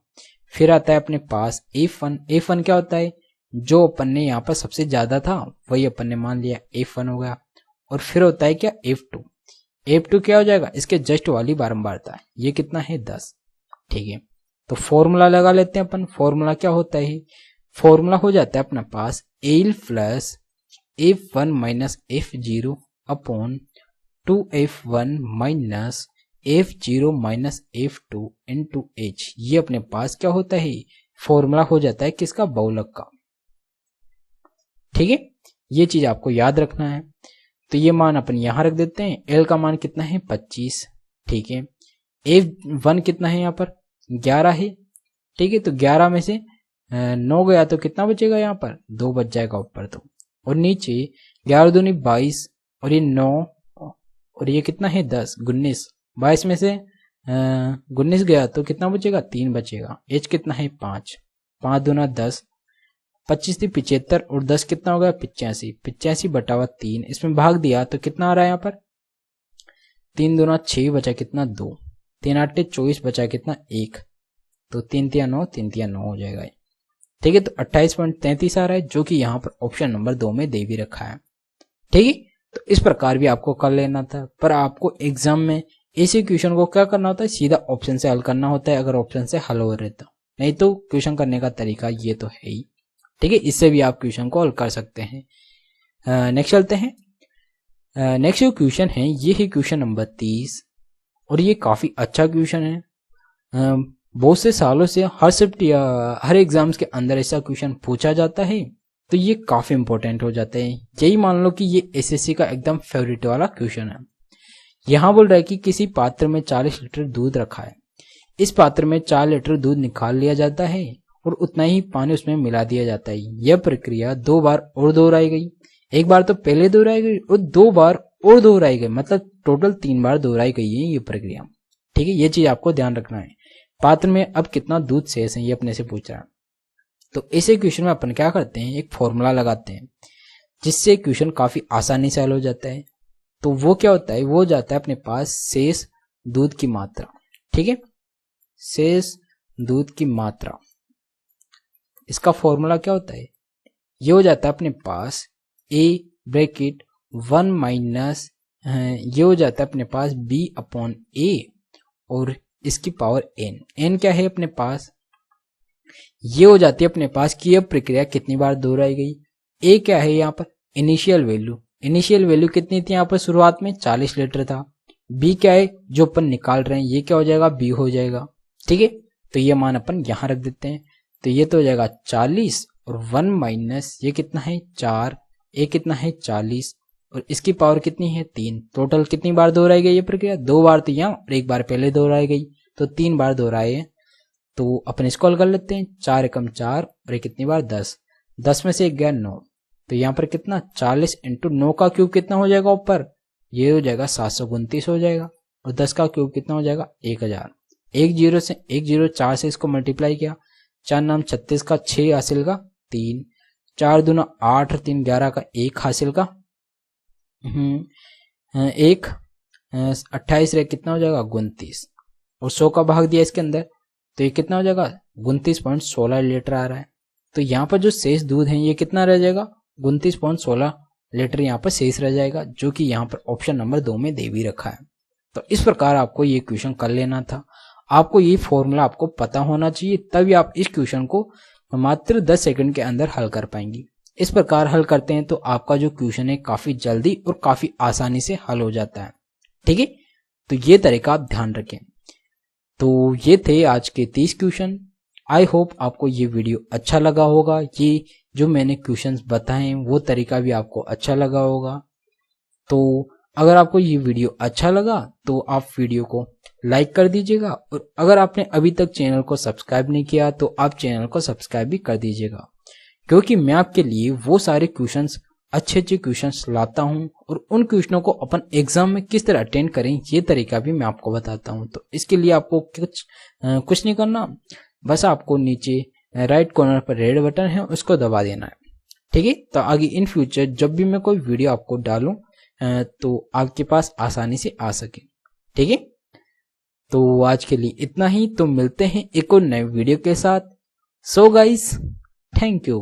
फिर आता है अपने पास F1। F1 क्या होता है, जो अपन ने यहाँ पर सबसे ज्यादा था वही अपन ने मान लिया F1 हो गया। और फिर होता है क्या F2। F2 क्या हो जाएगा, इसके जस्ट वाली बारंबारता, ये कितना है 10। ठीक है, तो फॉर्मूला लगा लेते हैं अपन। फॉर्मूला क्या होता है, फॉर्मूला हो जाता है अपना पास L plus F1 minus F0 upon 2F1 minus F0 minus F2 into H। ये अपने पास क्या होता है, फॉर्मूला हो जाता है किसका, बहुलक का। ठीक है, ये चीज आपको याद रखना है। तो ये मान अपन यहां रख देते हैं। L का मान कितना है, 25। ठीक है, F1 कितना है यहाँ पर, 11 है। ठीक है, तो 11 में से 9 गया तो कितना बचेगा, यहाँ पर 2 बच जाएगा ऊपर तो, और नीचे 11 दूनी 22 और ये 9 और ये कितना है 10, 19। 22 में से 19 गया तो कितना बचेगा, 3 बचेगा। H कितना है 5, 5 दूना 10, 25 थी 75 और 10 कितना हो गया 85, 85 बटा 3। इसमें भाग दिया तो कितना आ रहा है यहाँ पर, 3 दूना 6 बचा कितना 2, 3 8 24 बचा कितना 1, तो 3 3 9, 3 3 9 हो जाएगा। ठीक है, तो 28.33 आ रहा है, जो कि यहाँ पर ऑप्शन नंबर 2 में दे भी रखा है। ठीक है, तो इस प्रकार भी आपको कर लेना था, पर आपको एग्जाम में ऐसे क्वेश्चन को क्या करना होता है, सीधा ऑप्शन से हल करना होता है, अगर ऑप्शन से हल हो रहे तो, नहीं तो क्वेश्चन करने का तरीका ये तो है ही। ठीक है, इससे भी आप क्वेश्चन को हल कर सकते हैं। नेक्स्ट चलते हैं। नेक्स्ट जो क्वेश्चन है ये है क्वेश्चन नंबर 30, और ये काफी अच्छा क्वेश्चन है। बहुत से सालों से हर शिफ्ट या हर एग्जाम्स के अंदर ऐसा क्वेश्चन पूछा जाता है, तो ये काफी इंपॉर्टेंट हो जाता है। यही मान लो कि ये एसएससी का एकदम फेवरेट वाला क्वेश्चन है। यहाँ बोल रहा है कि किसी पात्र में 40 लीटर दूध रखा है, इस पात्र में 4 लीटर दूध निकाल लिया जाता है और उतना ही पानी उसमें मिला दिया जाता है। यह प्रक्रिया 2 बार और दोहराई गई, एक बार तो पहले दोहराई गई और 2 बार और दोहराई गई, मतलब टोटल 3 बार दोहराई गई है ये प्रक्रिया। ठीक है, ये चीज आपको ध्यान रखना है। पात्र में अब कितना दूध शेष है ये अपने से पूछ रहा है, तो ऐसे क्वेश्चन में अपन क्या करते हैं, एक फॉर्मूला लगाते हैं जिससे क्वेश्चन काफी आसानी से हल हो जाता है। तो वो क्या होता है, वो जाता है अपने पास शेष दूध की मात्रा। ठीक है, शेष दूध की मात्रा, इसका फॉर्मूला क्या होता है, ये हो जाता है अपने पास A ब्रैकेट 1 माइनस ये हो जाता है अपने पास B अपॉन A और इसकी पावर n। n क्या है अपने पास, ये हो जाती है अपने पास कि यह प्रक्रिया कितनी बार दोहराई गई। A क्या है यहाँ पर, इनिशियल वैल्यू, इनिशियल वैल्यू कितनी थी यहाँ पर, शुरुआत में 40 लीटर था। B क्या है जो अपन निकाल रहे हैं, ये क्या हो जाएगा, B हो जाएगा। ठीक है, तो ये मान अपन यहाँ रख देते हैं, तो ये तो हो जाएगा 40 और 1 माइनस ये कितना है 4, A कितना है 40 और इसकी पावर कितनी है 3। टोटल कितनी बार दोहराई गई ये प्रक्रिया, 2 बार तो यहाँ और 1 बार पहले दोहराई गई, तो 3 बार दोहराए हैं। तो अपन इसको हल कर लेते हैं, 4 एकम 4 और ये कितनी बार 10, 10 में से 1 गया 9, तो यहाँ पर कितना 40 इंटू 9 का क्यूब कितना हो जाएगा ऊपर, ये हो जाएगा 729 हो जाएगा, और 10 का क्यूब कितना हो जाएगा 1000। 10 से 10 4 से इसको मल्टीप्लाई किया, 4 नाम 36 का 6 हासिल का 3, 4 दूना 8 और 3 11 का 1 हासिल का 1, 28 रे कितना हो जाएगा 29, और 100 का भाग दिया इसके अंदर, तो ये कितना हो जाएगा 29.16 लीटर आ रहा है। तो यहाँ पर जो शेष दूध है ये कितना रह जाएगा, 29.16 लीटर यहाँ पर शेष रह जाएगा, जो कि यहाँ पर ऑप्शन नंबर 2 में दे भी रखा है। तो इस प्रकार आपको ये क्वेश्चन कर लेना था। आपको ये फॉर्मूला आपको पता होना चाहिए, तभी आप इस क्वेश्चन को मात्र 10 सेकंड के अंदर हल कर पाएंगे। इस प्रकार हल करते हैं तो आपका जो क्वेश्चन है काफी जल्दी और काफी आसानी से हल हो जाता है। ठीक है, तो ये तरीका आप ध्यान रखें। तो ये थे आज के 30 क्वेश्चन। आई होप आपको ये वीडियो अच्छा लगा होगा, ये जो मैंने क्वेश्चंस बताए वो तरीका भी आपको अच्छा लगा होगा। तो अगर आपको ये वीडियो अच्छा लगा तो आप वीडियो को लाइक कर दीजिएगा, और अगर आपने अभी तक चैनल को सब्सक्राइब नहीं किया तो आप चैनल को सब्सक्राइब भी कर दीजिएगा, क्योंकि मैं आपके लिए वो सारे क्वेश्चंस अच्छे क्वेश्चंस लाता हूं, और उन क्वेश्चनों को अपन एग्जाम में किस तरह अटेंड करें ये तरीका भी मैं आपको बताता हूं। तो इसके लिए आपको कुछ नहीं करना, बस आपको नीचे राइट कॉर्नर पर रेड बटन है उसको दबा देना है। ठीक है, तो आगे इन फ्यूचर जब भी मैं कोई वीडियो आपको डालूं तो आपके पास आसानी से आ सके। ठीक है, तो आज के लिए इतना ही, तो मिलते हैं एक और नए वीडियो के साथ। So guys, thank you.